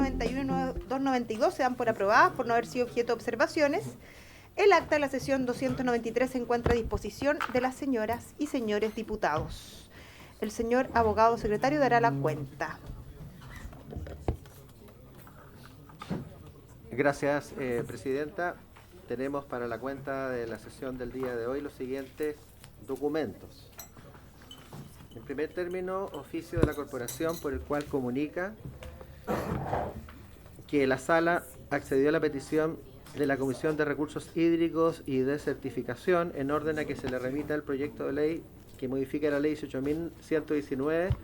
291 y 292 se dan por aprobadas por no haber sido objeto de observaciones. El acta de la sesión 293 se encuentra a disposición de las señoras y señores diputados. El señor abogado secretario dará la cuenta. Gracias, Presidenta. Tenemos para la cuenta de la sesión del día de hoy los siguientes documentos. En primer término, oficio de la Corporación por el cual comunica que la Sala accedió a la petición de la Comisión de Recursos Hídricos y de Certificación en orden a que se le remita el proyecto de ley que modifica la Ley 18.119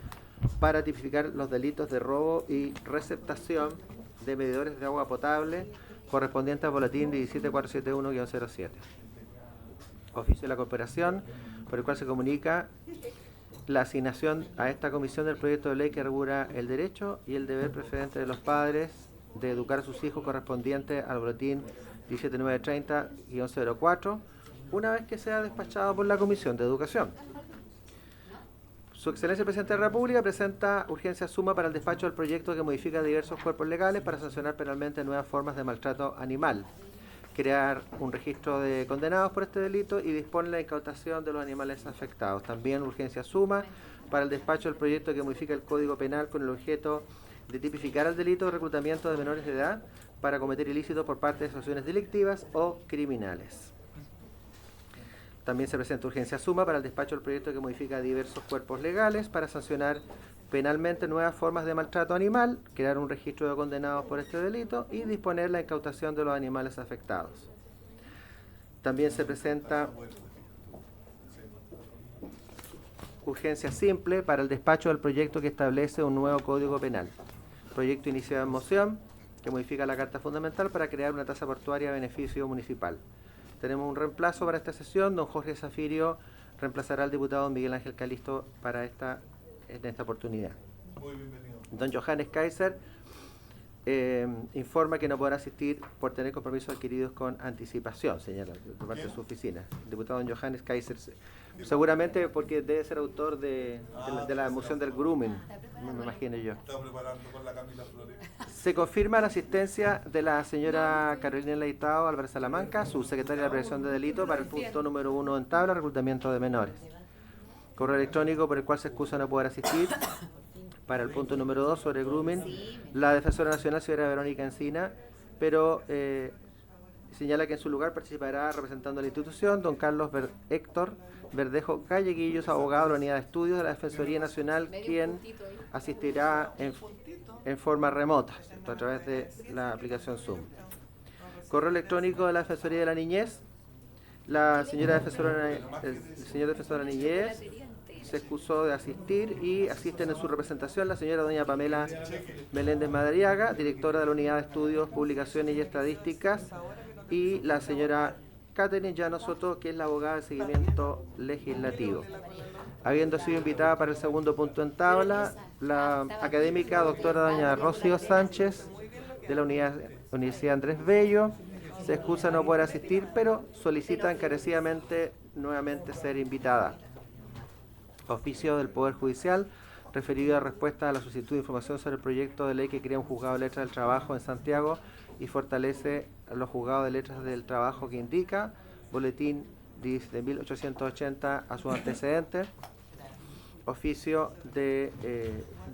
para tipificar los delitos de robo y receptación de medidores de agua potable correspondiente al boletín 17471-07. Oficio de la Corporación por el cual se comunica la asignación a esta comisión del proyecto de ley que regula el derecho y el deber preferente de los padres de educar a sus hijos correspondiente al boletín 17930-04, una vez que sea despachado por la Comisión de Educación. Su Excelencia el Presidente de la República presenta urgencia suma para el despacho del proyecto que modifica diversos cuerpos legales para sancionar penalmente nuevas formas de maltrato animal, crear un registro de condenados por este delito y dispone la incautación de los animales afectados. También urgencia suma para el despacho del proyecto que modifica el Código Penal con el objeto de tipificar el delito de reclutamiento de menores de edad para cometer ilícitos por parte de asociaciones delictivas o criminales. También se presenta urgencia suma para el despacho del proyecto que modifica diversos cuerpos legales para sancionar penalmente nuevas formas de maltrato animal, crear un registro de condenados por este delito y disponer la incautación de los animales afectados. También se presenta urgencia simple para el despacho del proyecto que establece un nuevo Código Penal. Proyecto iniciado en moción que modifica la Carta Fundamental para crear una tasa portuaria a beneficio municipal. Tenemos un reemplazo para esta sesión. Don Jorge Zafirio reemplazará al diputado Miguel Ángel Calisto para en esta oportunidad. Muy bienvenido. Don Johannes Kaiser informa que no podrá asistir por tener compromisos adquiridos con anticipación, señala, por parte de su oficina. El diputado don Johannes Kaiser, seguramente porque debe ser autor de la moción del grooming, me imagino yo. Está preparando con la Camila Flores. Se confirma la asistencia de la señora Carolina Leitao Álvarez Salamanca, subsecretaria de Prevención de Delito, para el punto número 1 en tabla, reclutamiento de menores. Correo electrónico por el cual se excusa no poder asistir. Para el punto número 2 sobre grooming, la defensora nacional, señora Verónica Encina, pero señala que en su lugar participará representando a la institución don Carlos Héctor Verdejo Calleguillos, abogado de la Unidad de Estudios de la Defensoría Nacional, quien asistirá en forma remota, a través de la aplicación Zoom. Correo electrónico de la Defensoría de la Niñez, la señora defensora, el señor defensor de la Niñez se excusó de asistir y asisten en su representación la señora doña Pamela Meléndez Madariaga, directora de la Unidad de Estudios, Publicaciones y Estadísticas, y la señora Catherine Llano Soto, que es la abogada de seguimiento legislativo. Habiendo sido invitada para el segundo punto en tabla, la académica doctora doña Rocío Sánchez, de la Universidad Andrés Bello, se excusa no poder asistir, pero solicita encarecidamente nuevamente ser invitada. Oficio del Poder Judicial, referido a respuesta a la solicitud de información sobre el proyecto de ley que crea un juzgado de letras del trabajo en Santiago y fortalece a los juzgados de letras del trabajo que indica, boletín de 1880 a sus antecedentes. Oficio del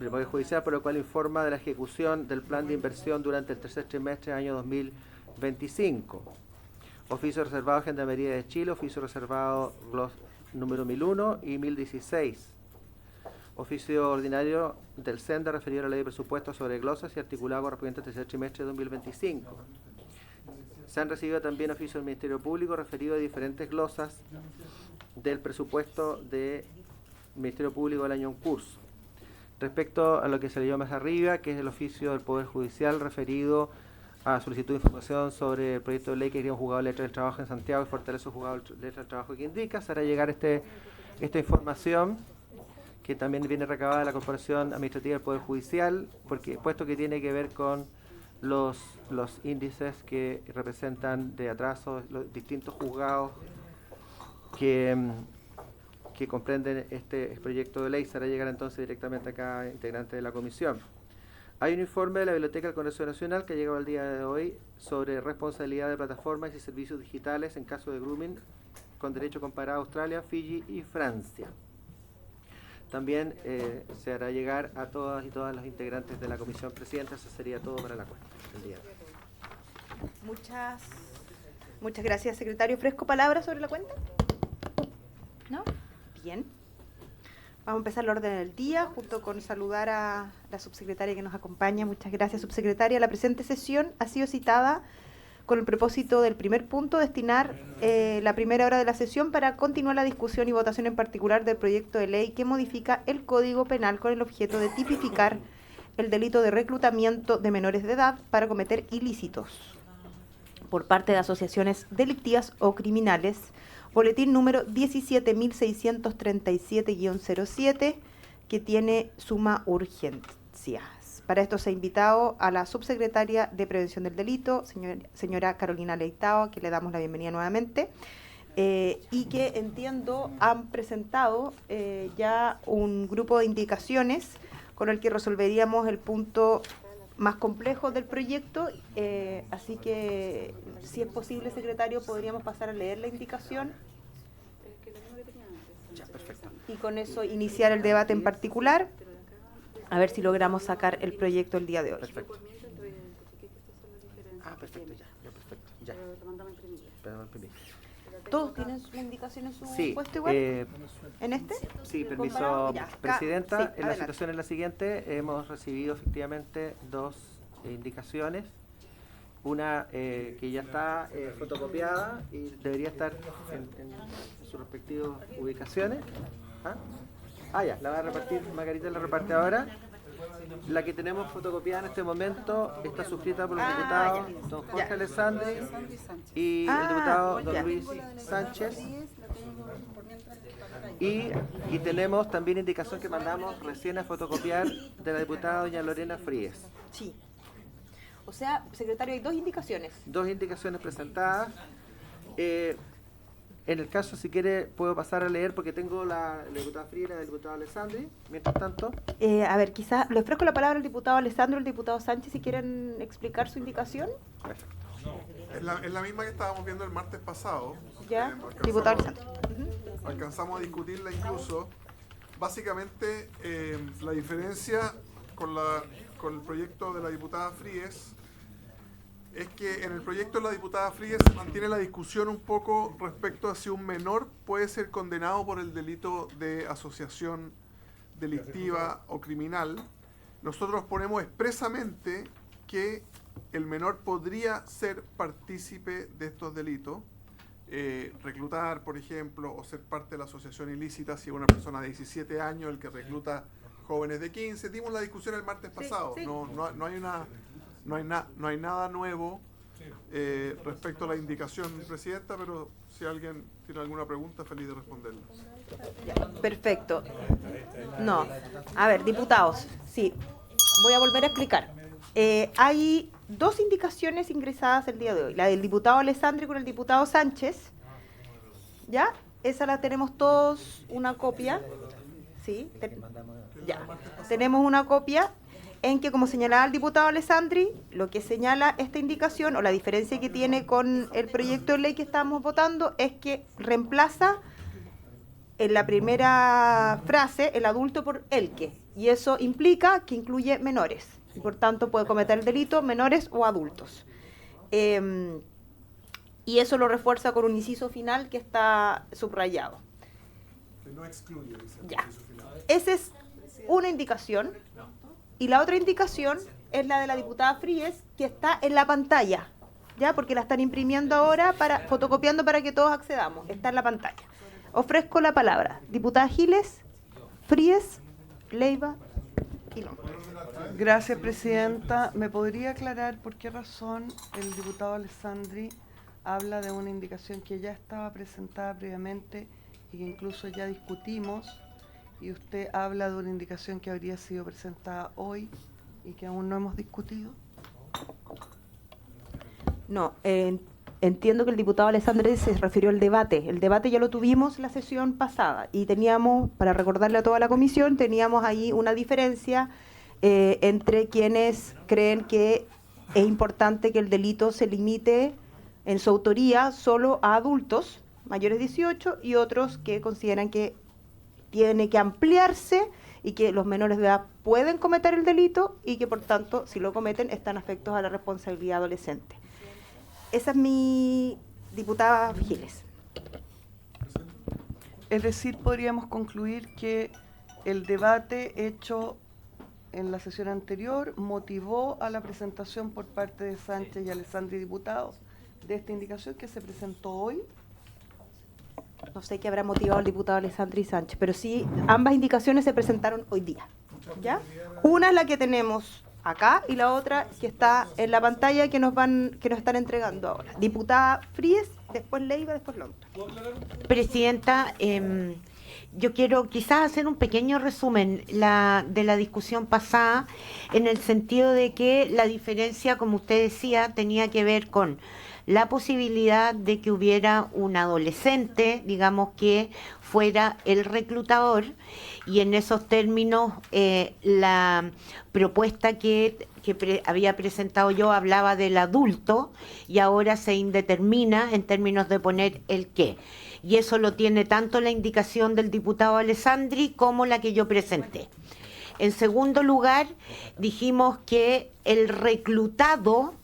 Poder Judicial, por el cual informa de la ejecución del plan de inversión durante el tercer trimestre del año 2025. Oficio reservado Gendarmería de Chile, oficio reservado número 1001 y 1016. Oficio ordinario del SENDA referido a la ley de presupuestos sobre glosas y articulado correspondiente al tercer trimestre de 2025. Se han recibido también oficios del Ministerio Público referido a diferentes glosas del presupuesto del Ministerio Público del año en curso. Respecto a lo que se leyó más arriba, que es el oficio del Poder Judicial referido a solicitud de información sobre el proyecto de ley que crea un juzgado de letras del trabajo en Santiago y fortalece un juzgado de letras del trabajo que indica, se hará llegar esta información que también viene recabada de la Corporación Administrativa del Poder Judicial, puesto que tiene que ver con los índices que representan de atraso los distintos juzgados que comprenden este proyecto de ley. Se hará llegar entonces directamente a cada integrante de la comisión. Hay un informe de la Biblioteca del Congreso Nacional que ha llegado al día de hoy sobre responsabilidad de plataformas y servicios digitales en caso de grooming con derecho comparado a Australia, Fiji y Francia. También se hará llegar a todas y todas los integrantes de la Comisión Presidenta. Eso sería todo para la cuenta del día de hoy. Muchas gracias, secretario. ¿Ofrezco palabras sobre la cuenta? ¿No? Bien. Vamos a empezar el orden del día, junto con saludar a la subsecretaria que nos acompaña. Muchas gracias, subsecretaria. La presente sesión ha sido citada con el propósito del primer punto, destinar la primera hora de la sesión para continuar la discusión y votación en particular del proyecto de ley que modifica el Código Penal con el objeto de tipificar el delito de reclutamiento de menores de edad para cometer ilícitos por parte de asociaciones delictivas o criminales, boletín número 17.637-07, que tiene suma urgencia. Para esto se ha invitado a la subsecretaria de Prevención del Delito, señora Carolina Leitao, que le damos la bienvenida nuevamente, y que entiendo han presentado ya un grupo de indicaciones con el que resolveríamos el punto más complejo del proyecto, así que si es posible, secretario, podríamos pasar a leer la indicación. Ya, perfecto. Y con eso iniciar el debate en particular, a ver si logramos sacar el proyecto el día de hoy. Perfecto. Perfecto, ya, perfecto. Ya. Pero no imprimí. ¿Todos tienen su indicación en su Sí, puesto igual? ¿En este? Sí, ¿Comparado? permiso, Ya, Presidenta. sí, En la adelante. situación es la siguiente. Hemos recibido efectivamente dos indicaciones. Una que ya está fotocopiada y debería estar en sus respectivas ubicaciones. Ya, la va a repartir, Margarita la reparte ahora. La que tenemos fotocopiada en este momento está suscrita por los diputados don Jorge Alessandri y el diputado don ya. Luis Sánchez. Y tenemos también indicación que mandamos recién a fotocopiar de la diputada doña Lorena Fríes. Sí. O sea, secretario, hay dos indicaciones. Dos indicaciones presentadas. En el caso, si quiere, puedo pasar a leer porque tengo la diputada Fríes y la diputada Alessandri. Mientras tanto, A ver, quizás le ofrezco la palabra al diputado Alessandro y al diputado Sánchez si quieren explicar su indicación. perfecto. Es la misma que estábamos viendo el martes pasado. Ya, Alcanzamos- diputado Alessandro. Alcanzamos a discutirla incluso. Básicamente, la diferencia con el proyecto de la diputada Fríes es que en el proyecto de la diputada Fríes mantiene la discusión un poco respecto a si un menor puede ser condenado por el delito de asociación delictiva o criminal. Nosotros ponemos expresamente que el menor podría ser partícipe de estos delitos, reclutar, por ejemplo, o ser parte de la asociación ilícita si es una persona de 17 años el que recluta jóvenes de 15. Dimos la discusión el martes pasado. sí. No hay nada nuevo respecto a la indicación, Presidenta, pero si alguien tiene alguna pregunta, feliz de responderla. Ya, perfecto. No. A ver, diputados, sí. Voy a volver a explicar. Hay dos indicaciones ingresadas el día de hoy. La del diputado Alessandri con el diputado Sánchez. ¿Ya? Esa la tenemos todos una copia. Sí. Ya. Tenemos una copia en que, como señalaba el diputado Alessandri, lo que señala esta indicación o la diferencia que tiene con el proyecto de ley que estamos votando es que reemplaza en la primera frase el adulto por el que, y eso implica que incluye menores, y por tanto puede cometer el delito menores o adultos. Y eso lo refuerza con un inciso final que está subrayado. Que no excluye, dice el Ya. inciso final. Esa es una indicación, y la otra indicación es la de la diputada Fríes, que está en la pantalla, ya, porque la están imprimiendo ahora, fotocopiando para que todos accedamos. Está en la pantalla. Ofrezco la palabra. Diputada Giles, Fríes, Leiva y Longo. Gracias, Presidenta. ¿Me podría aclarar por qué razón el diputado Alessandri habla de una indicación que ya estaba presentada previamente y que incluso ya discutimos, y usted habla de una indicación que habría sido presentada hoy y que aún no hemos discutido? No, entiendo que el diputado Alessandri se refirió al debate. El debate ya lo tuvimos la sesión pasada y teníamos, para recordarle a toda la comisión, teníamos ahí una diferencia entre quienes creen que es importante que el delito se limite en su autoría solo a adultos mayores de 18 y otros que consideran que tiene que ampliarse y que los menores de edad pueden cometer el delito y que por tanto si lo cometen están afectos a la responsabilidad adolescente. Esa es mi diputada Giles. Es decir, podríamos concluir que el debate hecho en la sesión anterior motivó a la presentación por parte de Sánchez y Alessandri, diputados, de esta indicación que se presentó hoy. No sé qué habrá motivado el diputado Alessandri Sánchez, pero sí, ambas indicaciones se presentaron hoy día. ¿Ya? Una es la que tenemos acá y la otra que está en la pantalla que nos están entregando ahora. Diputada Fríes, después Leiva, después Lonto. Presidenta, yo quiero quizás hacer un pequeño resumen de la discusión pasada, en el sentido de que la diferencia, como usted decía, tenía que ver con la posibilidad de que hubiera un adolescente, digamos, que fuera el reclutador, y en esos términos la propuesta que había presentado yo hablaba del adulto y ahora se indetermina en términos de poner el qué. Y eso lo tiene tanto la indicación del diputado Alessandri como la que yo presenté. En segundo lugar, dijimos que el reclutado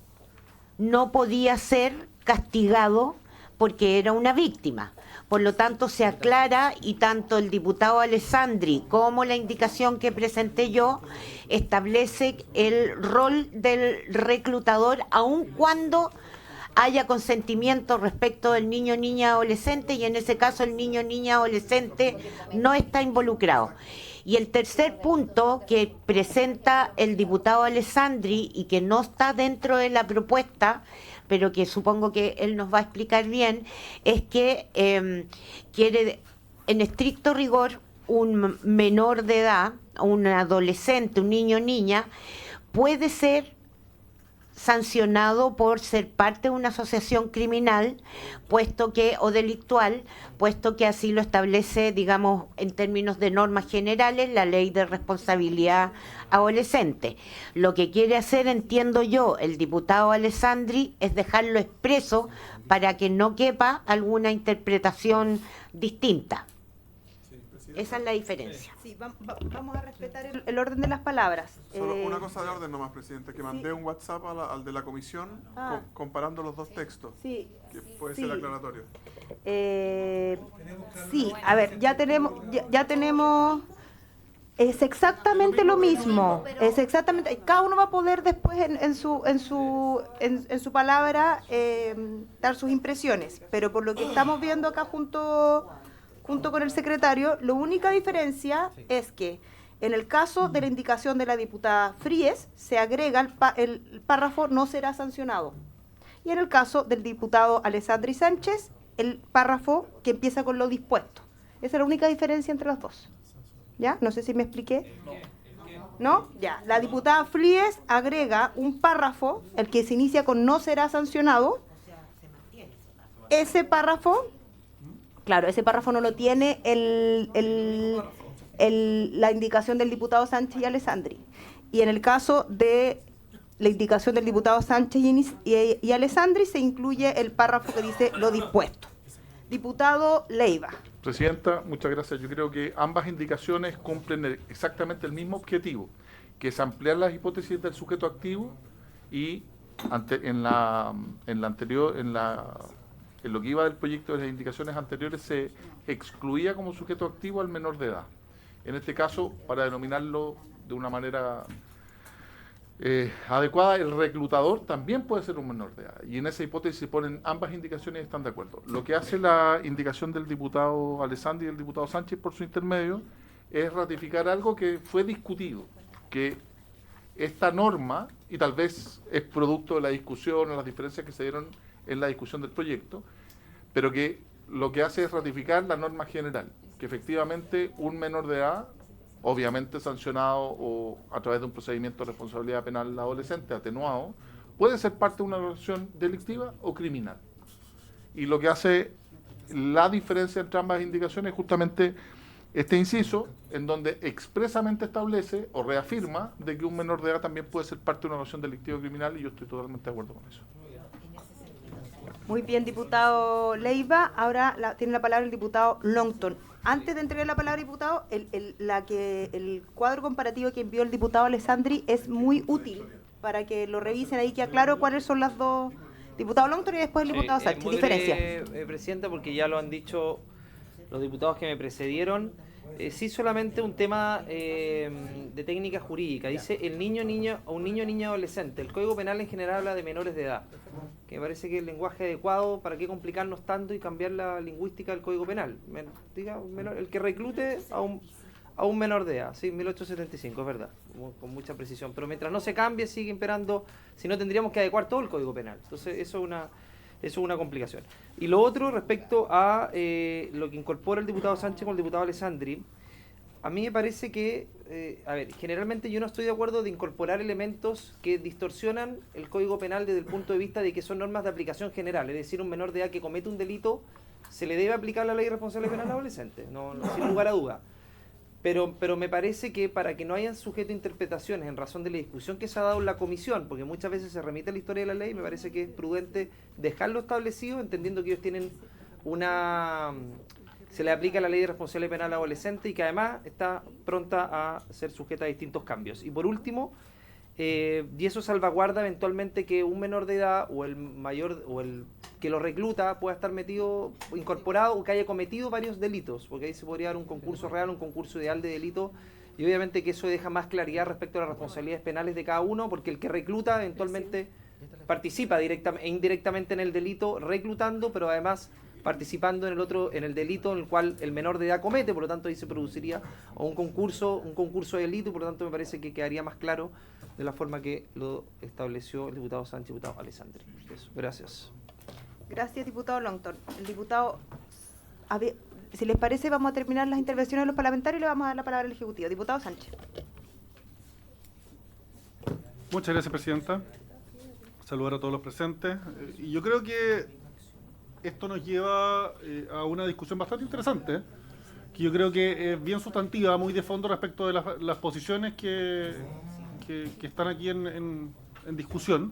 no podía ser castigado porque era una víctima. Por lo tanto, se aclara, y tanto el diputado Alessandri como la indicación que presenté yo establece el rol del reclutador, aun cuando haya consentimiento respecto del niño, niña, adolescente, y en ese caso el niño, niña, adolescente no está involucrado. Y el tercer punto que presenta el diputado Alessandri y que no está dentro de la propuesta, pero que supongo que él nos va a explicar bien, es que quiere, en estricto rigor, un menor de edad, un adolescente, un niño, niña, puede ser sancionado por ser parte de una asociación criminal, o delictual, puesto que así lo establece, digamos, en términos de normas generales, la Ley de Responsabilidad Adolescente. Lo que quiere hacer, entiendo yo, el diputado Alessandri, es dejarlo expreso para que no quepa alguna interpretación distinta. Esa es la diferencia. Sí, vamos a respetar el orden de las palabras. Solo una cosa de orden nomás, Presidente, que mandé un WhatsApp al de la comisión comparando los dos textos, Sí, que puede ser aclaratorio. Sí, a ver, ya tenemos, es exactamente lo mismo, es exactamente, cada uno va a poder después en su palabra dar sus impresiones, pero por lo que estamos viendo acá junto con el secretario, la única diferencia es que en el caso de la indicación de la diputada Fríes, se agrega el párrafo no será sancionado. Y en el caso del diputado Alessandri Sánchez, el párrafo que empieza con lo dispuesto. Esa es la única diferencia entre los dos. ¿Ya? No sé si me expliqué. ¿No? Ya. La diputada Fríes agrega un párrafo, el que se inicia con no será sancionado. Ese párrafo... Claro, ese párrafo no lo tiene la indicación del diputado Sánchez y Alessandri. Y en el caso de la indicación del diputado Sánchez y Alessandri, se incluye el párrafo que dice lo dispuesto. Diputado Leiva. Presidenta, muchas gracias. Yo creo que ambas indicaciones cumplen exactamente el mismo objetivo, que es ampliar las hipótesis del sujeto activo y en lo que iba del proyecto de las indicaciones anteriores se excluía como sujeto activo al menor de edad. En este caso, para denominarlo de una manera adecuada, el reclutador también puede ser un menor de edad. Y en esa hipótesis se ponen ambas indicaciones y están de acuerdo. Lo que hace la indicación del diputado Alessandri y del diputado Sánchez por su intermedio es ratificar algo que fue discutido, que esta norma, y tal vez es producto de la discusión o las diferencias que se dieron en la discusión del proyecto, pero que lo que hace es ratificar la norma general, que efectivamente un menor de edad, obviamente sancionado o a través de un procedimiento de responsabilidad penal adolescente atenuado, puede ser parte de una organización delictiva o criminal. Y lo que hace la diferencia entre ambas indicaciones es justamente este inciso en donde expresamente establece o reafirma de que un menor de edad también puede ser parte de una organización delictiva o criminal, y yo estoy totalmente de acuerdo con eso. Muy bien, diputado Leiva. Ahora tiene la palabra el diputado Longton. Antes de entregar la palabra, diputado, el cuadro comparativo que envió el diputado Alessandri es muy útil para que lo revisen ahí, que aclaro cuáles son las dos. Diputado Longton y después el diputado Sánchez. Muy Diferencia. breve, Presidenta, porque ya lo han dicho los diputados que me precedieron. Sí, solamente un tema de técnica jurídica. Dice un niño adolescente. El Código Penal en general habla de menores de edad, que me parece que es el lenguaje adecuado. ¿Para qué complicarnos tanto y cambiar la lingüística del Código Penal? El que reclute a un menor de edad, sí, 1875, es verdad, con mucha precisión. Pero mientras no se cambie, sigue imperando, si no tendríamos que adecuar todo el Código Penal. Entonces, eso es una complicación. Y lo otro, respecto a lo que incorpora el diputado Sánchez con el diputado Alessandri, a mí me parece que, generalmente yo no estoy de acuerdo de incorporar elementos que distorsionan el Código Penal desde el punto de vista de que son normas de aplicación general. Es decir, un menor de edad que comete un delito, se le debe aplicar la ley de responsabilidad penal adolescente, sin lugar a duda. Pero me parece que para que no hayan sujeto a interpretaciones en razón de la discusión que se ha dado en la comisión, porque muchas veces se remite a la historia de la ley, me parece que es prudente dejarlo establecido, entendiendo que ellos tienen se le aplica la ley de responsabilidad penal adolescente y que además está pronta a ser sujeta a distintos cambios. Y por último, y eso salvaguarda eventualmente que un menor de edad o el mayor o el que lo recluta pueda estar incorporado o que haya cometido varios delitos, porque ahí se podría dar un concurso real, un concurso ideal de delito, y obviamente que eso deja más claridad respecto a las responsabilidades penales de cada uno, porque el que recluta eventualmente participa directamente e indirectamente en el delito reclutando, pero además participando en el delito en el cual el menor de edad comete. Por lo tanto ahí se produciría un concurso de delito, y por lo tanto me parece que quedaría más claro de la forma que lo estableció el diputado Sánchez y el diputado Alessandri. Eso, gracias. Gracias, diputado Longton. El diputado, si les parece, vamos a terminar las intervenciones de los parlamentarios y le vamos a dar la palabra al Ejecutivo. Diputado Sánchez. Muchas gracias, Presidenta. Saludar a todos los presentes. Y yo creo que esto nos lleva a una discusión bastante interesante, que yo creo que es bien sustantiva, muy de fondo respecto de las posiciones que están aquí en discusión,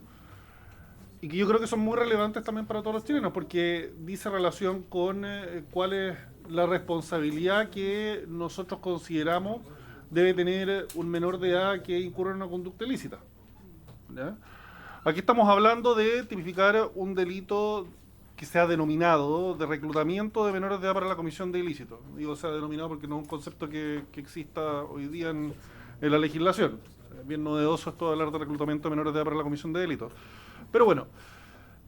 y que yo creo que son muy relevantes también para todos los chilenos, porque dice relación con cuál es la responsabilidad que nosotros consideramos debe tener un menor de edad que incurre en una conducta ilícita, ¿ya? Aquí estamos hablando de tipificar un delito que sea denominado de reclutamiento de menores de edad para la comisión de ilícitos. Digo sea denominado porque no es un concepto que exista hoy día en la legislación. Es bien novedoso esto de hablar de reclutamiento de menores de edad para la comisión de delitos. Pero bueno,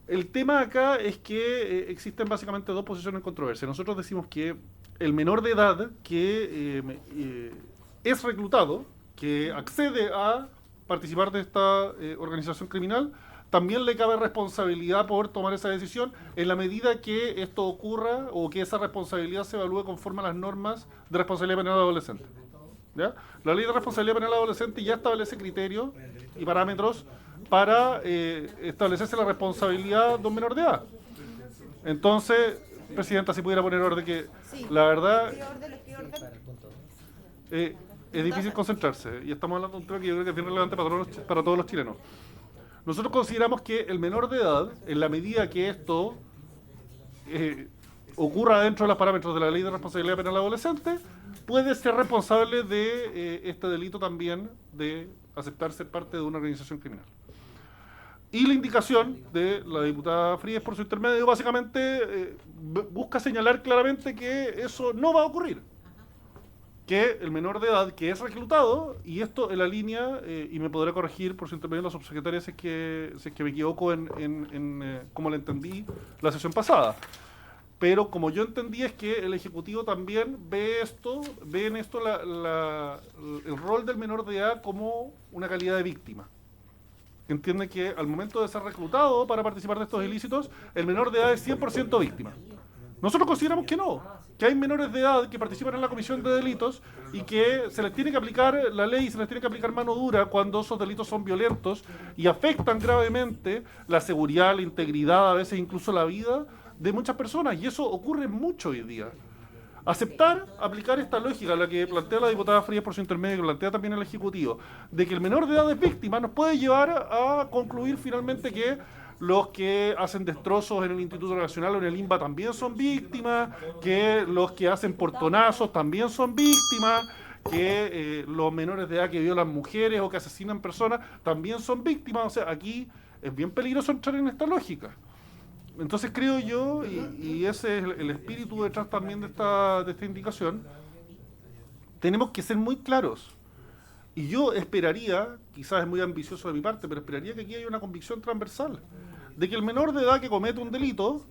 el tema acá es que existen básicamente dos posiciones en controversia. Nosotros decimos que el menor de edad que es reclutado, que accede a participar de esta organización criminal, también le cabe responsabilidad por tomar esa decisión en la medida que esto ocurra o que esa responsabilidad se evalúe conforme a las normas de responsabilidad penal adolescente, ¿ya? La ley de responsabilidad penal adolescente ya establece criterios y parámetros para establecerse la responsabilidad de un menor de edad. Entonces, Presidenta, si pudiera poner orden, que la verdad es difícil concentrarse, y estamos hablando de un tema que yo creo que es bien relevante para todos los chilenos. Nosotros consideramos que el menor de edad, en la medida que esto ocurra dentro de los parámetros de la ley de responsabilidad penal adolescente, puede ser responsable de este delito también de aceptar ser parte de una organización criminal. Y la indicación de la diputada Fríes por su intermedio básicamente busca señalar claramente que eso no va a ocurrir. Que el menor de edad que es reclutado, y esto en la línea, y me podrá corregir por su intermedio la subsecretaria si es que me equivoco en cómo la entendí la sesión pasada, pero como yo entendí es que el Ejecutivo también ve en esto el rol del menor de edad como una calidad de víctima. Entiende que al momento de ser reclutado para participar de estos ilícitos, el menor de edad es 100% víctima. Nosotros consideramos que no, que hay menores de edad que participan en la comisión de delitos y que se les tiene que aplicar la ley, se les tiene que aplicar mano dura cuando esos delitos son violentos y afectan gravemente la seguridad, la integridad, a veces incluso la vida de muchas personas, y eso ocurre mucho hoy día. aceptar, aplicar esta lógica, la que plantea la diputada Frías por su intermedio, que plantea también el Ejecutivo, de que el menor de edad es víctima, nos puede llevar a concluir finalmente que los que hacen destrozos en el Instituto Nacional o en el INBA también son víctimas, que los que hacen portonazos también son víctimas, que los menores de edad que violan mujeres o que asesinan personas también son víctimas. O sea, aquí es bien peligroso entrar en esta lógica. Entonces creo yo, y ese es el espíritu detrás también de esta indicación, tenemos que ser muy claros. Y yo esperaría, quizás es muy ambicioso de mi parte, pero esperaría que aquí haya una convicción transversal de que el menor de edad que comete un delito,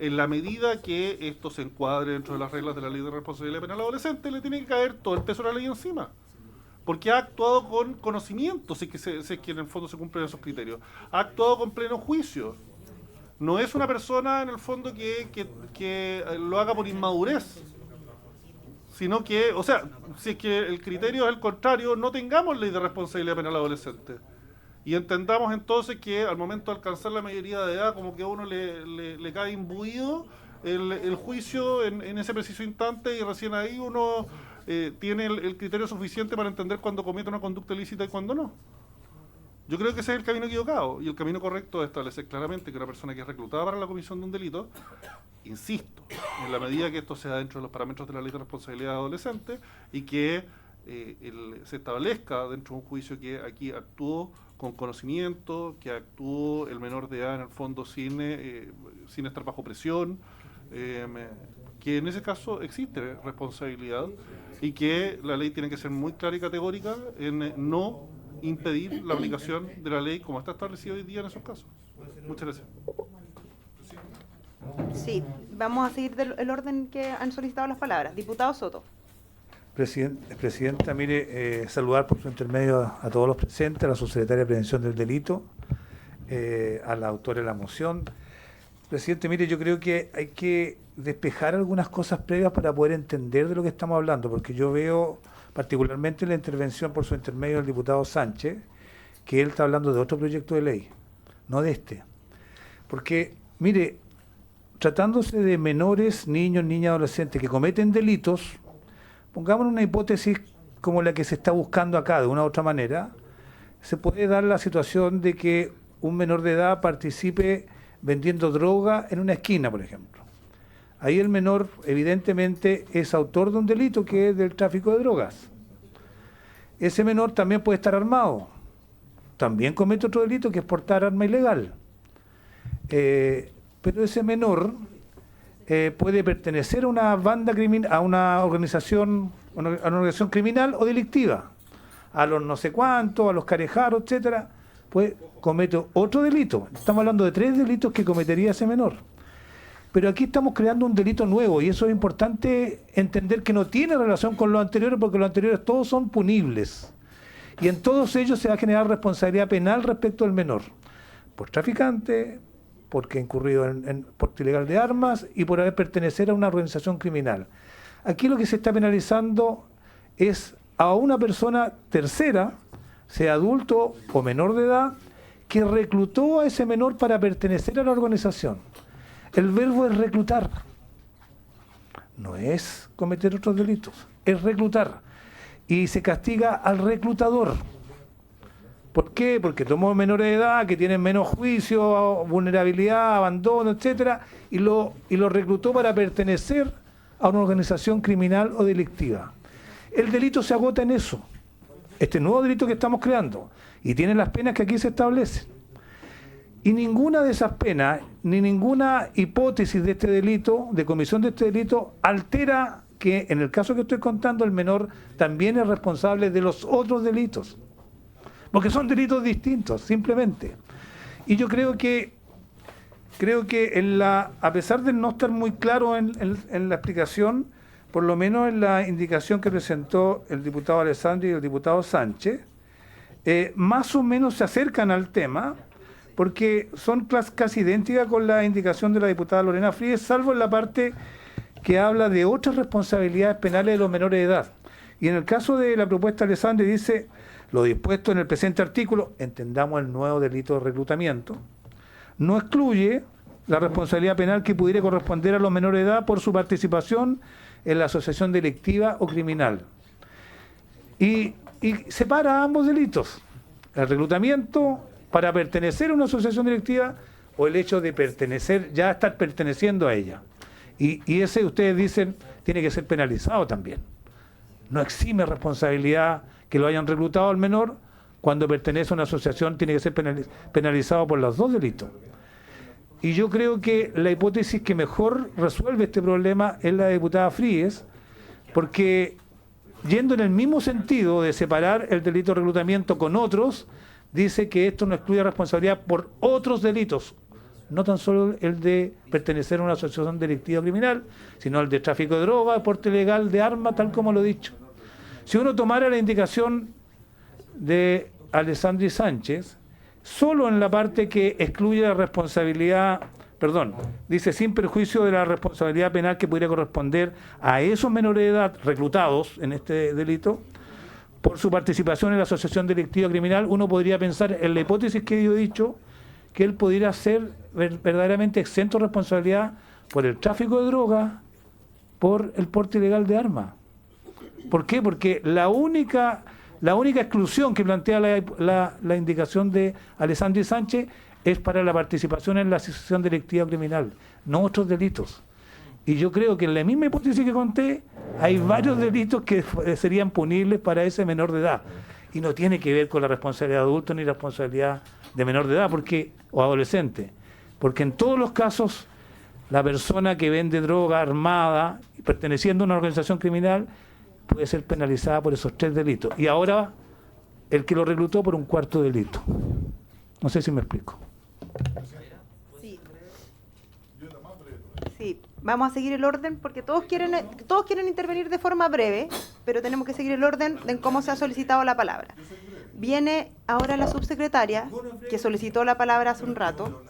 en la medida que esto se encuadre dentro de las reglas de la Ley de Responsabilidad Penal Adolescente, le tiene que caer todo el peso de la ley encima. Porque ha actuado con conocimiento, si es que en el fondo se cumplen esos criterios. Ha actuado con pleno juicio. No es una persona, en el fondo, que lo haga por inmadurez, sino que, o sea, si es que el criterio es el contrario, no tengamos ley de responsabilidad penal adolescente. Y entendamos entonces que al momento de alcanzar la mayoría de edad, como que a uno le cae imbuido el juicio en ese preciso instante, y recién ahí uno tiene el criterio suficiente para entender cuándo comete una conducta ilícita y cuándo no. Yo creo que ese es el camino equivocado, y el camino correcto es establecer claramente que una persona que es reclutada para la comisión de un delito, insisto, en la medida que esto sea dentro de los parámetros de la Ley de Responsabilidad Adolescente, y que se establezca dentro de un juicio que aquí actuó con conocimiento, que actuó el menor de edad en el fondo sin estar bajo presión, que en ese caso existe responsabilidad, y que la ley tiene que ser muy clara y categórica en no impedir la aplicación de la ley como está establecido hoy día en esos casos. Muchas gracias. Sí, vamos a seguir el orden que han solicitado las palabras. Diputado Soto. Presidenta, mire, saludar por su intermedio a todos los presentes, a la subsecretaria de Prevención del Delito, a la autora de la moción. Presidente, mire, yo creo que hay que despejar algunas cosas previas para poder entender de lo que estamos hablando, porque yo veo particularmente la intervención por su intermedio del diputado Sánchez, que él está hablando de otro proyecto de ley, no de este. Porque, mire, tratándose de menores, niños, niñas, adolescentes que cometen delitos, pongamos una hipótesis como la que se está buscando acá, de una u otra manera, se puede dar la situación de que un menor de edad participe vendiendo droga en una esquina, por ejemplo. Ahí el menor, evidentemente, es autor de un delito que es del tráfico de drogas. Ese menor también puede estar armado. También comete otro delito que es portar arma ilegal. Pero ese menor puede pertenecer a una banda criminal, a una organización criminal o delictiva. A los no sé cuántos, a los carejaros, etcétera, pues comete otro delito. Estamos hablando de 3 delitos que cometería ese menor. Pero aquí estamos creando un delito nuevo, y eso es importante entender que no tiene relación con los anteriores, porque los anteriores todos son punibles. Y en todos ellos se va a generar responsabilidad penal respecto al menor. Por traficante, porque ha incurrido en porte ilegal de armas y por haber pertenecer a una organización criminal. Aquí lo que se está penalizando es a una persona tercera, sea adulto o menor de edad, que reclutó a ese menor para pertenecer a la organización. El verbo es reclutar, no es cometer otros delitos, es reclutar. Y se castiga al reclutador. ¿Por qué? Porque tomó menores de edad que tienen menos juicio, vulnerabilidad, abandono, etcétera, y lo reclutó para pertenecer a una organización criminal o delictiva. El delito se agota en eso, este nuevo delito que estamos creando, y tiene las penas que aquí se establecen. Y ninguna de esas penas, ni ninguna hipótesis de este delito, de comisión de este delito, altera que, en el caso que estoy contando, el menor también es responsable de los otros delitos. Porque son delitos distintos, simplemente. Y yo creo que a pesar de no estar muy claro en la explicación, por lo menos en la indicación que presentó el diputado Alessandri y el diputado Sánchez, más o menos se acercan al tema, porque son casi idénticas con la indicación de la diputada Lorena Fríes, salvo en la parte que habla de otras responsabilidades penales de los menores de edad. Y en el caso de la propuesta de Alessandri dice: lo dispuesto en el presente artículo, entendamos el nuevo delito de reclutamiento, no excluye la responsabilidad penal que pudiera corresponder a los menores de edad por su participación en la asociación delictiva o criminal. Y separa ambos delitos, el reclutamiento para pertenecer a una asociación delictiva o el hecho de pertenecer, ya estar perteneciendo a ella. Y ese, ustedes dicen, tiene que ser penalizado también. No exime responsabilidad que lo hayan reclutado al menor, cuando pertenece a una asociación tiene que ser penalizado por los dos delitos. Y yo creo que la hipótesis que mejor resuelve este problema es la diputada Fríes, porque yendo en el mismo sentido de separar el delito de reclutamiento con otros, dice que esto no excluye responsabilidad por otros delitos, no tan solo el de pertenecer a una asociación delictiva o criminal, sino el de tráfico de droga, porte ilegal de armas, tal como lo he dicho. Si uno tomara la indicación de Alessandri Sánchez, solo en la parte que excluye la responsabilidad, dice sin perjuicio de la responsabilidad penal que pudiera corresponder a esos menores de edad reclutados en este delito, por su participación en la asociación delictiva criminal, uno podría pensar en la hipótesis que yo he dicho, que él pudiera ser verdaderamente exento de responsabilidad por el tráfico de droga, por el porte ilegal de armas. ¿Por qué? Porque la única exclusión que plantea la indicación de Alessandri Sánchez es para la participación en la asociación delictiva criminal, no otros delitos. Y yo creo que en la misma hipótesis que conté, hay varios delitos que serían punibles para ese menor de edad. Y no tiene que ver con la responsabilidad de adulto ni responsabilidad de menor de edad o adolescente. Porque en todos los casos, la persona que vende droga armada, perteneciendo a una organización criminal, puede ser penalizada por esos 3 delitos. Y ahora, el que lo reclutó por un 4º delito. No sé si me explico. Sí, vamos a seguir el orden porque todos quieren intervenir de forma breve, pero tenemos que seguir el orden en cómo se ha solicitado la palabra. Viene ahora la subsecretaria, que solicitó la palabra hace un rato.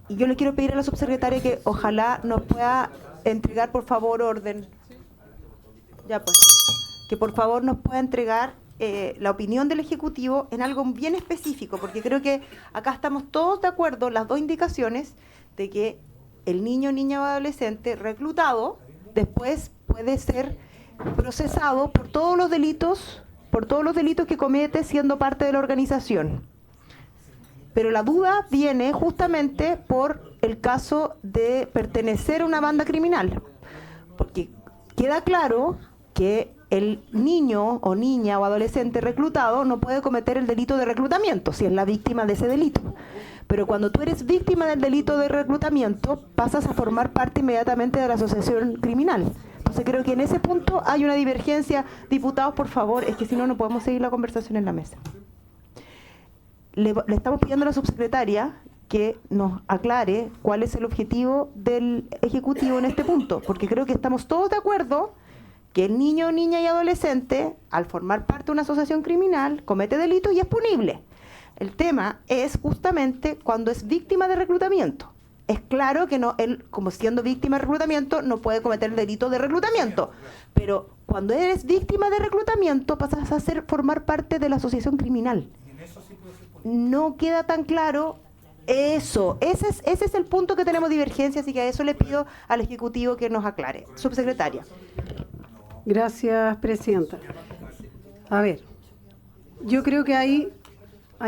Y yo le quiero pedir a la subsecretaria que ojalá nos pueda entregar, por favor, orden. Ya pues, que por favor nos pueda entregar la opinión del Ejecutivo en algo bien específico, porque creo que acá estamos todos de acuerdo, las dos indicaciones, de que el niño, niña o adolescente reclutado después puede ser procesado por todos los delitos que comete siendo parte de la organización. Pero la duda viene justamente por el caso de pertenecer a una banda criminal, porque queda claro que el niño o niña o adolescente reclutado no puede cometer el delito de reclutamiento si es la víctima de ese delito. Pero cuando tú eres víctima del delito de reclutamiento, pasas a formar parte inmediatamente de la asociación criminal. Entonces creo que en ese punto hay una divergencia. Diputados, por favor, es que si no, no podemos seguir la conversación en la mesa. Le estamos pidiendo a la subsecretaria que nos aclare cuál es el objetivo del Ejecutivo en este punto, porque creo que estamos todos de acuerdo que el niño, niña y adolescente, al formar parte de una asociación criminal, comete delitos y es punible. El tema es justamente cuando es víctima de reclutamiento. Es claro que no, él, como siendo víctima de reclutamiento, no puede cometer el delito de reclutamiento. Pero cuando eres víctima de reclutamiento, pasas a formar parte de la asociación criminal. No queda tan claro eso. Ese es el punto que tenemos divergencia, así que a eso le pido al Ejecutivo que nos aclare. Subsecretaria. Gracias, Presidenta. A ver, yo creo que hay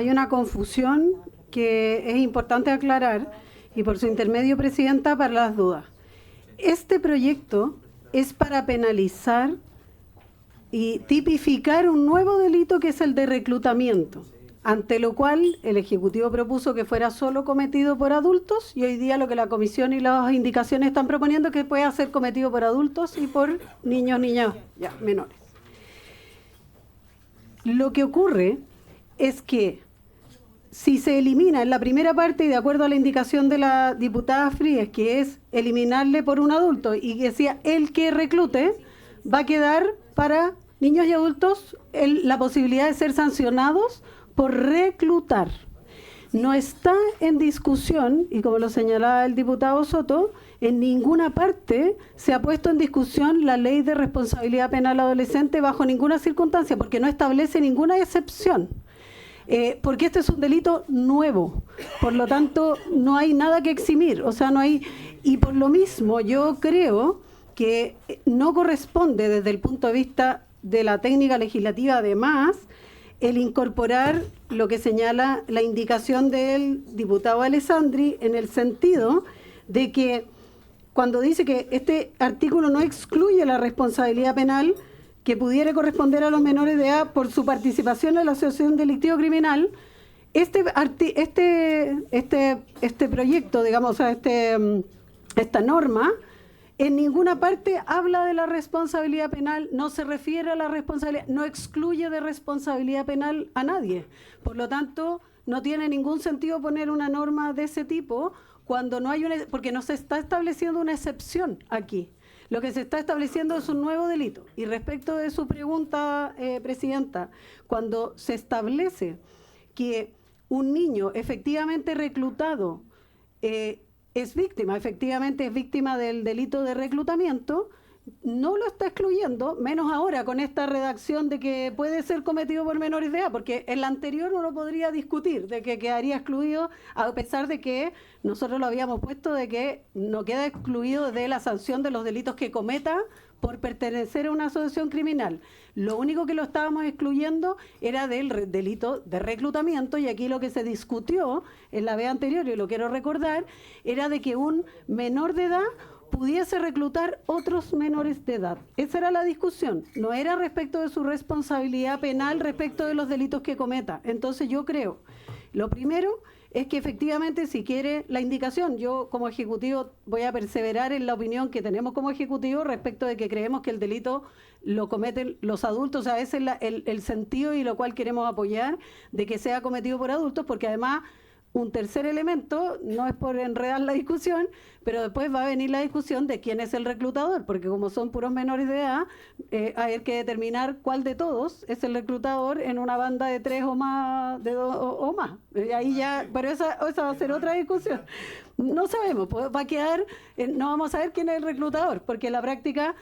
una confusión que es importante aclarar y por su intermedio, Presidenta, para las dudas. Este proyecto es para penalizar y tipificar un nuevo delito que es el de reclutamiento, ante lo cual el Ejecutivo propuso que fuera solo cometido por adultos y hoy día lo que la Comisión y las indicaciones están proponiendo es que pueda ser cometido por adultos y por niños, niñas ya menores. Lo que ocurre es que si se elimina en la primera parte y de acuerdo a la indicación de la diputada Fríes, que es eliminarle por un adulto y que sea el que reclute, va a quedar para niños y adultos la posibilidad de ser sancionados por reclutar. No está en discusión, y como lo señalaba el diputado Soto, en ninguna parte se ha puesto en discusión la ley de responsabilidad penal adolescente bajo ninguna circunstancia, porque no establece ninguna excepción. porque este es un delito nuevo. Por lo tanto, no hay nada que eximir. O sea, no hay... Y por lo mismo, yo creo que no corresponde desde el punto de vista de la técnica legislativa, además, el incorporar lo que señala la indicación del diputado Alessandri en el sentido de que cuando dice que este artículo no excluye la responsabilidad penal que pudiera corresponder a los menores de edad por su participación en la asociación delictivo criminal, este proyecto, digamos, o sea, esta norma, en ninguna parte habla de la responsabilidad penal, no se refiere a la responsabilidad, no excluye de responsabilidad penal a nadie. Por lo tanto, no tiene ningún sentido poner una norma de ese tipo cuando no hay porque no se está estableciendo una excepción aquí. Lo que se está estableciendo es un nuevo delito. Y respecto de su pregunta, Presidenta, cuando se establece que un niño efectivamente reclutado efectivamente es víctima del delito de reclutamiento, no lo está excluyendo, menos ahora con esta redacción de que puede ser cometido por menores de edad, porque en la anterior uno podría discutir de que quedaría excluido, a pesar de que nosotros lo habíamos puesto de que no queda excluido de la sanción de los delitos que cometa por pertenecer a una asociación criminal. Lo único que lo estábamos excluyendo era del delito de reclutamiento, y aquí lo que se discutió en la vez anterior, y lo quiero recordar, era de que un menor de edad pudiese reclutar otros menores de edad. Esa era la discusión, no era respecto de su responsabilidad penal respecto de los delitos que cometa. Entonces yo creo, lo primero es que efectivamente si quiere la indicación, yo como Ejecutivo voy a perseverar en la opinión que tenemos como Ejecutivo respecto de que creemos que el delito lo cometen los adultos, a veces el sentido y lo cual queremos apoyar de que sea cometido por adultos, porque además un tercer elemento, no es por enredar la discusión, pero después va a venir la discusión de quién es el reclutador, porque como son puros menores de edad, hay que determinar cuál de todos es el reclutador en una banda de 3 o más, de 2 o más. Y ahí ya, pero esa va a ser otra discusión. No sabemos, va a quedar, no vamos a saber quién es el reclutador, porque en la práctica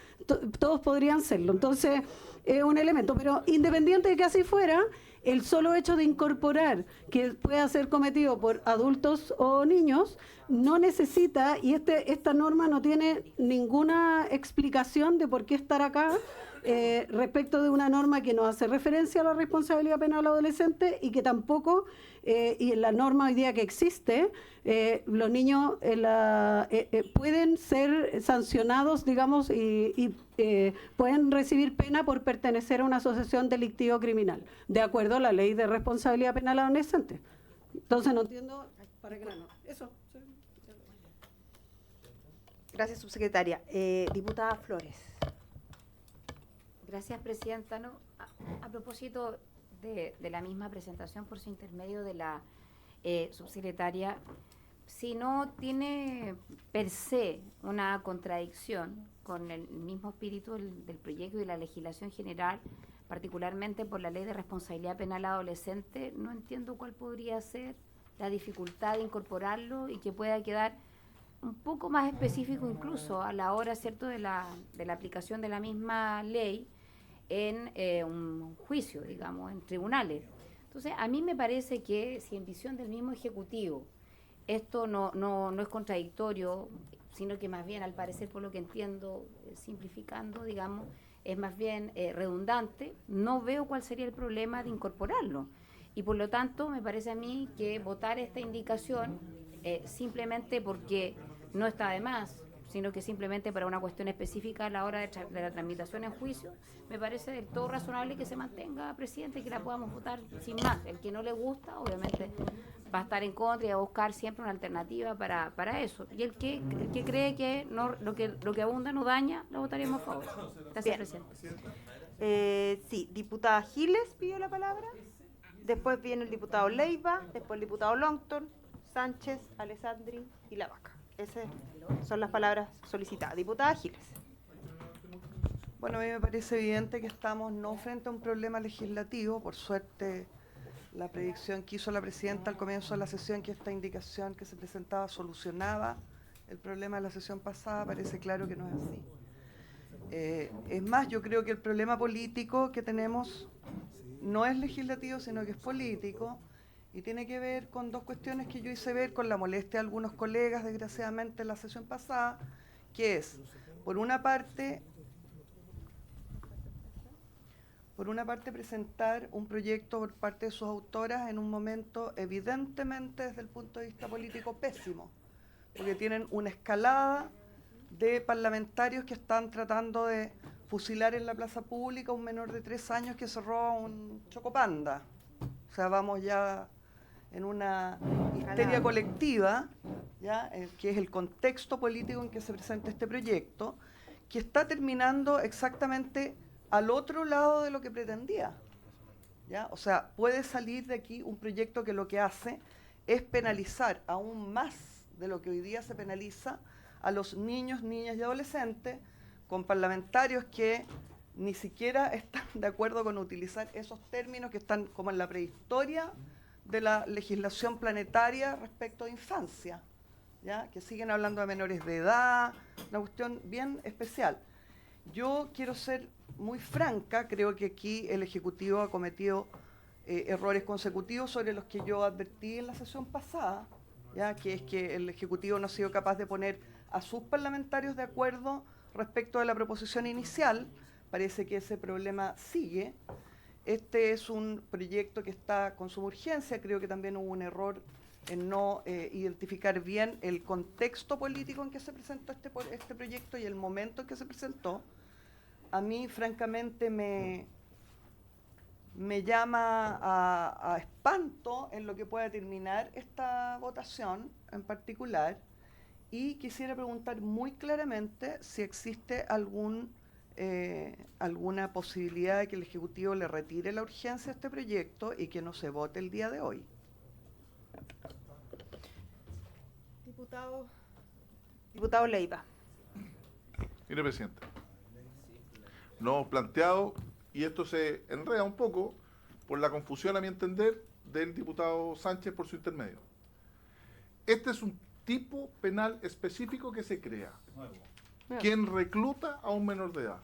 todos podrían serlo. Entonces, es un elemento, pero independiente de que así fuera, el solo hecho de incorporar que pueda ser cometido por adultos o niños no necesita, y esta norma no tiene ninguna explicación de por qué estar acá respecto de una norma que no hace referencia a la responsabilidad penal adolescente y que tampoco, y en la norma hoy día que existe, los niños pueden ser sancionados, digamos, y pueden recibir pena por pertenecer a una asociación delictivo criminal, de acuerdo a la ley de responsabilidad penal adolescente. Entonces no entiendo para qué no. Eso. Gracias, subsecretaria. Diputada Flores. Gracias, Presidenta. No, a propósito de la misma presentación por su intermedio de la subsecretaria, si no tiene per se una contradicción con el mismo espíritu del proyecto y de la legislación general, particularmente por la Ley de Responsabilidad Penal Adolescente, no entiendo cuál podría ser la dificultad de incorporarlo y que pueda quedar un poco más específico incluso a la hora, ¿cierto?, de la aplicación de la misma ley en un juicio, digamos, en tribunales. Entonces, a mí me parece que si en visión del mismo Ejecutivo esto no es contradictorio, sino que más bien, al parecer, por lo que entiendo, simplificando, digamos, es más bien redundante, no veo cuál sería el problema de incorporarlo. Y por lo tanto, me parece a mí que votar esta indicación simplemente porque no está de más, sino que simplemente para una cuestión específica a la hora de la tramitación en juicio, me parece del todo razonable que se mantenga, Presidente, y que la podamos votar sin más. El que no le gusta, obviamente, va a estar en contra y va a buscar siempre una alternativa para eso. Y el que cree que lo que abunda no daña, lo votaremos a favor. Gracias, Presidente. Sí, diputada Giles pidió la palabra, después viene el diputado Leiva, después el diputado Longton, Sánchez, Alessandri y La Vaca. Esas son las palabras solicitadas. Diputada Giles. Bueno, a mí me parece evidente que estamos no frente a un problema legislativo. Por suerte, la predicción que hizo la Presidenta al comienzo de la sesión, que esta indicación que se presentaba solucionaba el problema de la sesión pasada, parece claro que no es así. Es más, yo creo que el problema político que tenemos no es legislativo, sino que es político, y tiene que ver con dos cuestiones que yo hice ver con la molestia de algunos colegas, desgraciadamente, en la sesión pasada, que es, por una parte, presentar un proyecto por parte de sus autoras en un momento evidentemente desde el punto de vista político pésimo, porque tienen una escalada de parlamentarios que están tratando de fusilar en la plaza pública a un menor de 3 años que se roba un chocopanda. O sea, vamos ya en una histeria colectiva, ¿ya? Que es el contexto político en que se presenta este proyecto, que está terminando exactamente al otro lado de lo que pretendía, ¿ya? O sea, puede salir de aquí un proyecto que lo que hace es penalizar aún más de lo que hoy día se penaliza a los niños, niñas y adolescentes, con parlamentarios que ni siquiera están de acuerdo con utilizar esos términos que están como en la prehistoria de la legislación planetaria respecto de infancia, ¿ya? Que siguen hablando de menores de edad, una cuestión bien especial. Yo quiero ser muy franca, creo que aquí el Ejecutivo ha cometido errores consecutivos sobre los que yo advertí en la sesión pasada, ¿ya? Que es que el Ejecutivo no ha sido capaz de poner a sus parlamentarios de acuerdo respecto de la proposición inicial. Parece que ese problema sigue. Este es un proyecto que está con suma urgencia. Creo que también hubo un error en no identificar bien el contexto político en que se presentó este proyecto y el momento en que se presentó. A mí, francamente, me llama a espanto en lo que pueda terminar esta votación en particular, y quisiera preguntar muy claramente si existe alguna posibilidad de que el Ejecutivo le retire la urgencia a este proyecto y que no se vote el día de hoy. Diputado Leiva. Mire, presidente, no hemos planteado, y esto se enreda un poco por la confusión, a mi entender, del diputado Sánchez por su intermedio. Este es un tipo penal específico que se crea. Quien recluta a un menor de edad.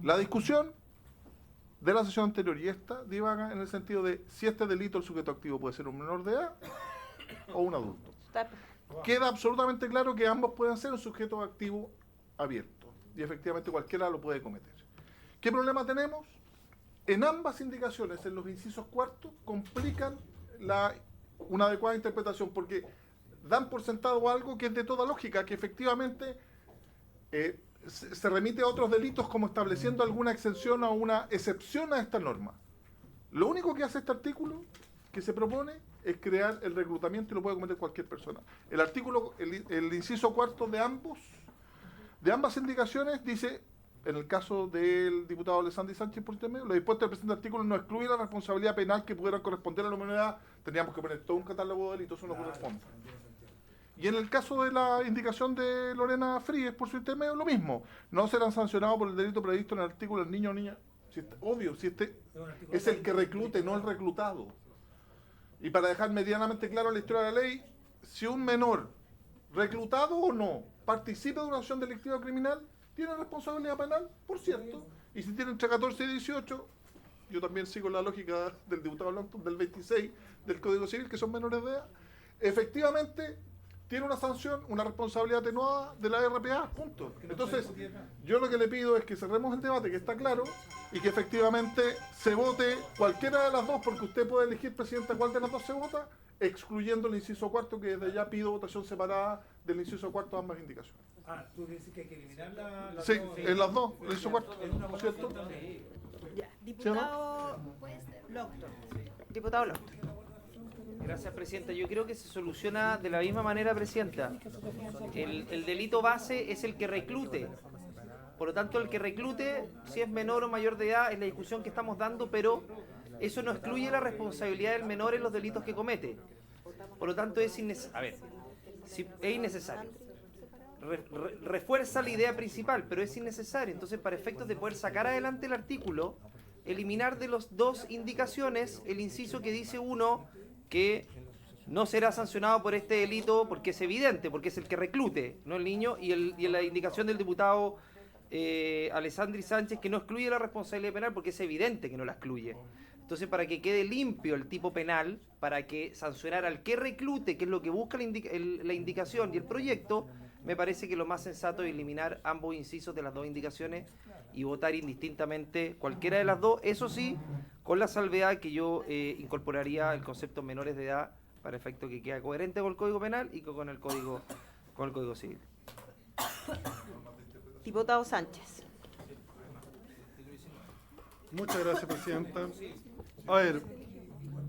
La discusión de la sesión anterior y esta divaga en el sentido de si este delito, el sujeto activo puede ser un menor de edad o un adulto. Queda absolutamente claro que ambos pueden ser un sujeto activo abierto y efectivamente cualquiera lo puede cometer. ¿Qué problema tenemos? En ambas indicaciones, en los incisos cuartos, complican una adecuada interpretación porque dan por sentado algo que es de toda lógica, que efectivamente se remite a otros delitos como estableciendo alguna exención o una excepción a esta norma. Lo único que hace este artículo que se propone es crear el reclutamiento y lo puede cometer cualquier persona. El artículo, el inciso cuarto de ambas indicaciones dice, en el caso del diputado Alessandri Sánchez por intermedio, lo dispuesto del presente artículo no excluye la responsabilidad penal que pudiera corresponder a la menor edad. Tendríamos que poner todo un catálogo de delitos, eso no corresponde. Y en el caso de la indicación de Lorena Fríes por su intermedio, lo mismo. No serán sancionados por el delito previsto en el artículo del niño o niña. Obvio, si este es el que reclute, no el reclutado. Y para dejar medianamente claro la historia de la ley, si un menor, reclutado o no, participa de una acción delictiva o criminal, tiene responsabilidad penal, por cierto. Y si tiene entre 14 y 18, yo también sigo la lógica del diputado Blanco, del 26 del Código Civil, que son menores de edad, efectivamente tiene una sanción, una responsabilidad atenuada de la RPA, punto. Entonces, yo lo que le pido es que cerremos el debate, que está claro, y que efectivamente se vote cualquiera de las dos, porque usted puede elegir, presidenta, cuál de las dos se vota, excluyendo el inciso cuarto, que desde ya pido votación separada del inciso cuarto de ambas indicaciones. Tú dices que hay que eliminar la... Sí, en las dos, el inciso cuarto, ¿cierto? Ya. Diputado Locton. Diputado Locton. Gracias, presidenta. Yo creo que se soluciona de la misma manera, presidenta. El delito base es el que reclute. Por lo tanto, el que reclute, si es menor o mayor de edad, es la discusión que estamos dando, pero eso no excluye la responsabilidad del menor en los delitos que comete. Por lo tanto, es innecesario. Es innecesario. Refuerza la idea principal, pero es innecesario. Entonces, para efectos de poder sacar adelante el artículo, eliminar de las dos indicaciones el inciso que dice uno que no será sancionado por este delito porque es evidente, porque es el que reclute, no el niño, y la indicación del diputado Alessandri Sánchez, que no excluye la responsabilidad penal porque es evidente que no la excluye. Entonces, para que quede limpio el tipo penal, para que sancionar al que reclute, que es lo que busca la indicación y el proyecto, me parece que lo más sensato es eliminar ambos incisos de las dos indicaciones y votar indistintamente cualquiera de las dos, eso sí, con la salvedad que yo incorporaría el concepto menores de edad para efecto que quede coherente con el Código Penal y con el Código Civil. Diputado Sánchez. Muchas gracias, presidenta. A ver,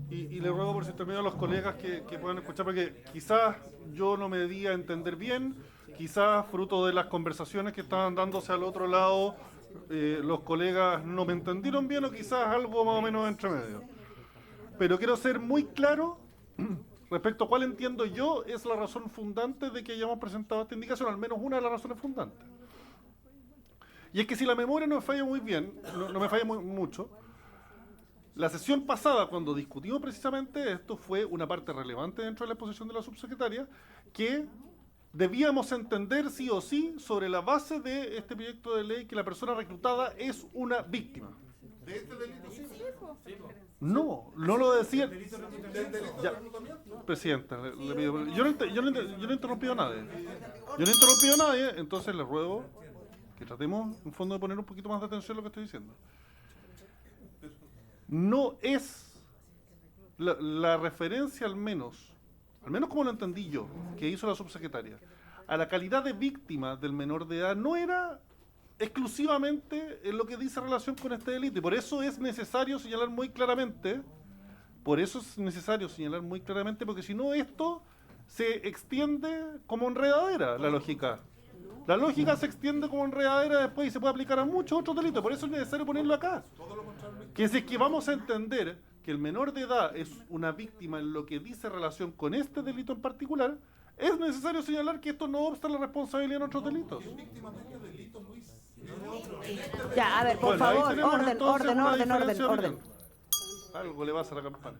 y le ruego por su intermedio a los colegas que puedan escuchar, porque quizás yo no me di a entender bien, quizás fruto de las conversaciones que estaban dándose al otro lado, los colegas no me entendieron bien o quizás algo más o menos entre medio. Pero quiero ser muy claro respecto a cuál entiendo yo es la razón fundante de que hayamos presentado esta indicación, al menos una de las razones fundantes. Y es que si la memoria no me falla muy bien, no me falla mucho, la sesión pasada, cuando discutimos precisamente esto, fue una parte relevante dentro de la exposición de la subsecretaria, que debíamos entender sí o sí, sobre la base de este proyecto de ley, que la persona reclutada es una víctima. ¿De este delito sí? No lo decía. Ya, presidenta, le pido, yo no he interrumpido a nadie. Yo no he interrumpido a nadie, entonces le ruego que tratemos, en fondo, de poner un poquito más de atención a lo que estoy diciendo. No es la referencia, al menos como lo entendí yo, que hizo la subsecretaria, a la calidad de víctima del menor de edad, no era exclusivamente en lo que dice relación con este delito. Y por eso es necesario señalar muy claramente, porque si no esto se extiende como enredadera, la lógica. La lógica se extiende como enredadera después y se puede aplicar a muchos otros delitos, por eso es necesario ponerlo acá. Que si es que vamos a entender que el menor de edad es una víctima en lo que dice relación con este delito en particular, es necesario señalar que esto no obsta la responsabilidad en otros delitos. Ya, a ver, por Bueno, ahí favor, tenemos entonces una diferencia de orden. opinión. Algo le pasa a la campana.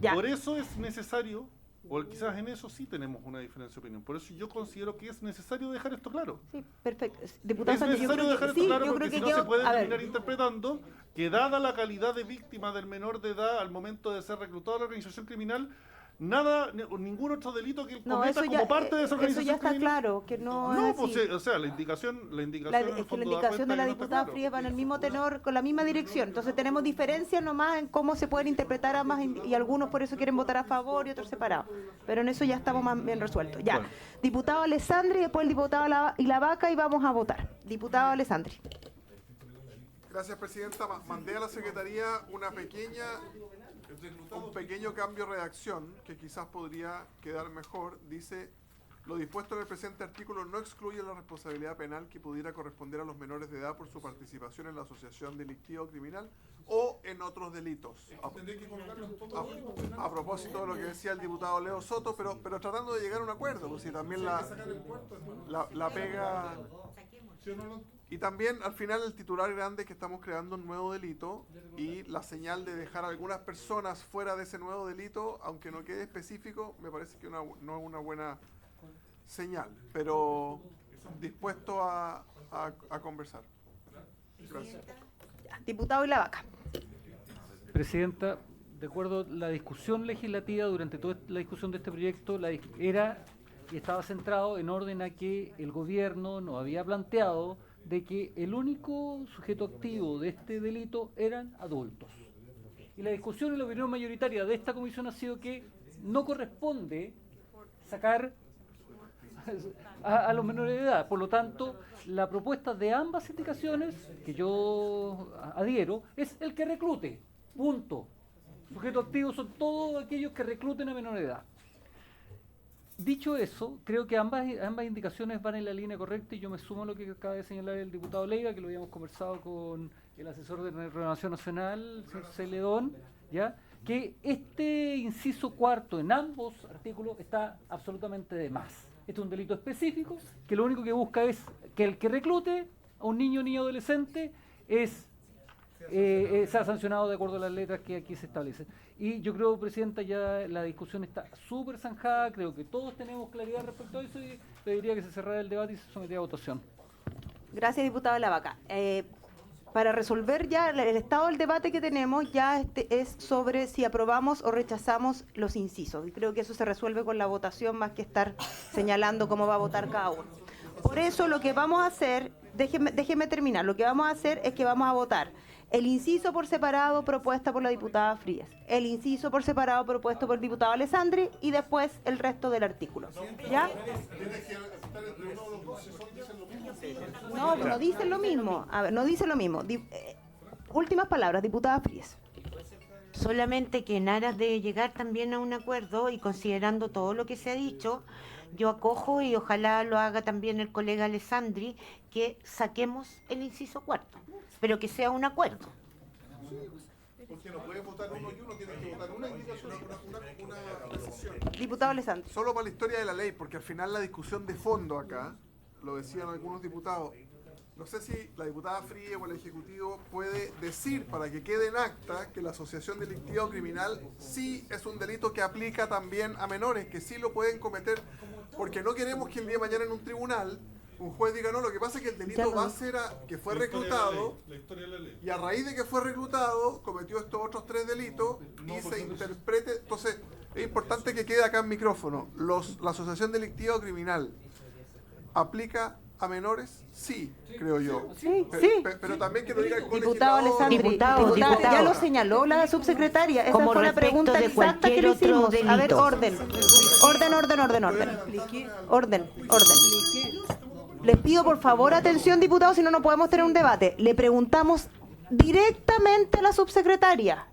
Ya. Por eso es necesario, o quizás en eso sí tenemos una diferencia de opinión, por eso yo considero que es necesario dejar esto claro. Sí, perfecto. Diputado Es Sánchez, yo necesario creo dejar que esto sí, claro yo porque creo si que no se puede a ver, terminar interpretando que dada la calidad de víctima del menor de edad al momento de ser reclutado a la organización criminal, ningún otro delito que él no, cometa eso ya, como parte de esa eso organización ya está criminal. claro, que no, No, es así. pues, o sea, la indicación en el Es que fondo la da indicación cuenta de la que no está diputada claro. Frías va en el mismo tenor, con la misma dirección. Entonces tenemos diferencias nomás en cómo se pueden interpretar ambas y algunos por eso quieren votar a favor y otros separados. Pero en eso ya estamos más bien resueltos. Ya. Bueno. Diputado Alessandri, después el diputado y la Vaca y vamos a votar. Diputado Alessandri. Gracias, presidenta. Mandé a la Secretaría un pequeño cambio de redacción que quizás podría quedar mejor. Dice, lo dispuesto en el presente artículo no excluye la responsabilidad penal que pudiera corresponder a los menores de edad por su participación en la asociación delictiva o criminal o en otros delitos. A propósito de lo que decía el diputado Leo Soto, pero tratando de llegar a un acuerdo, pues si también la pega... Y también al final el titular grande es que estamos creando un nuevo delito y la señal de dejar a algunas personas fuera de ese nuevo delito, aunque no quede específico, me parece que no es una buena señal, pero dispuesto a conversar. Gracias. Diputado y la Vaca. Presidenta, de acuerdo a la discusión legislativa durante toda la discusión de este proyecto, estaba centrado en orden a que el gobierno nos había planteado de que el único sujeto activo de este delito eran adultos. Y la discusión y la opinión mayoritaria de esta comisión ha sido que no corresponde sacar a los menores de edad. Por lo tanto, la propuesta de ambas indicaciones, que yo adhiero, es el que reclute. Punto. Sujetos activos son todos aquellos que recluten a menores de edad. Dicho eso, creo que ambas indicaciones van en la línea correcta y yo me sumo a lo que acaba de señalar el diputado Leiva, que lo habíamos conversado con el asesor de Renovación Nacional, el señor Celedón, ¿ya? Que este inciso cuarto en ambos artículos está absolutamente de más. Este es un delito específico que lo único que busca es que el que reclute a un niño o niña adolescente sea sancionado de acuerdo a las letras que aquí se establecen. Y yo creo, Presidenta, ya la discusión está súper zanjada, creo que todos tenemos claridad respecto a eso y le diría que se cerrara el debate y se sometiera a votación. Gracias, diputado Lavaca. Para resolver ya el estado del debate que tenemos, ya es sobre si aprobamos o rechazamos los incisos. Y creo que eso se resuelve con la votación más que estar señalando cómo va a votar cada uno. Por eso lo que vamos a hacer, déjeme terminar, lo que vamos a hacer es que vamos a votar el inciso por separado propuesta por la diputada Frías, el inciso por separado propuesto por el diputado Alessandri y después el resto del artículo. ¿Ya? No, no dicen lo mismo. A ver, no dicen lo mismo. Últimas palabras, diputada Frías. Solamente que en aras de llegar también a un acuerdo y considerando todo lo que se ha dicho, yo acojo y ojalá lo haga también el colega Alessandri, que saquemos el inciso cuarto, pero que sea un acuerdo. Porque no puede votar uno y uno, tiene que votar una indicación, una decisión. Diputado Alessandri. Solo para la historia de la ley, porque al final la discusión de fondo acá, lo decían algunos diputados, no sé si la diputada Frías o el Ejecutivo puede decir para que quede en acta que la asociación delictiva o criminal sí es un delito que aplica también a menores, que sí lo pueden cometer, porque no queremos que el día de mañana en un tribunal un juez diga, no, lo que pasa es que el delito va a ser que fue reclutado, y a raíz de que fue reclutado cometió estos otros 3 delitos y se interprete. Entonces es importante que quede acá en micrófono, la asociación delictiva o criminal ¿aplica a menores? Sí, creo yo. Sí, Pero también que lo diga el diputado Alessandri. Diputado. Ya lo señaló la subsecretaria. Esa Como fue la respecto pregunta de exacta que cualquier le otro hicimos. A ver, delito. Orden. Les pido por favor atención, diputados, si no, no podemos tener un debate. Le preguntamos directamente a la subsecretaria,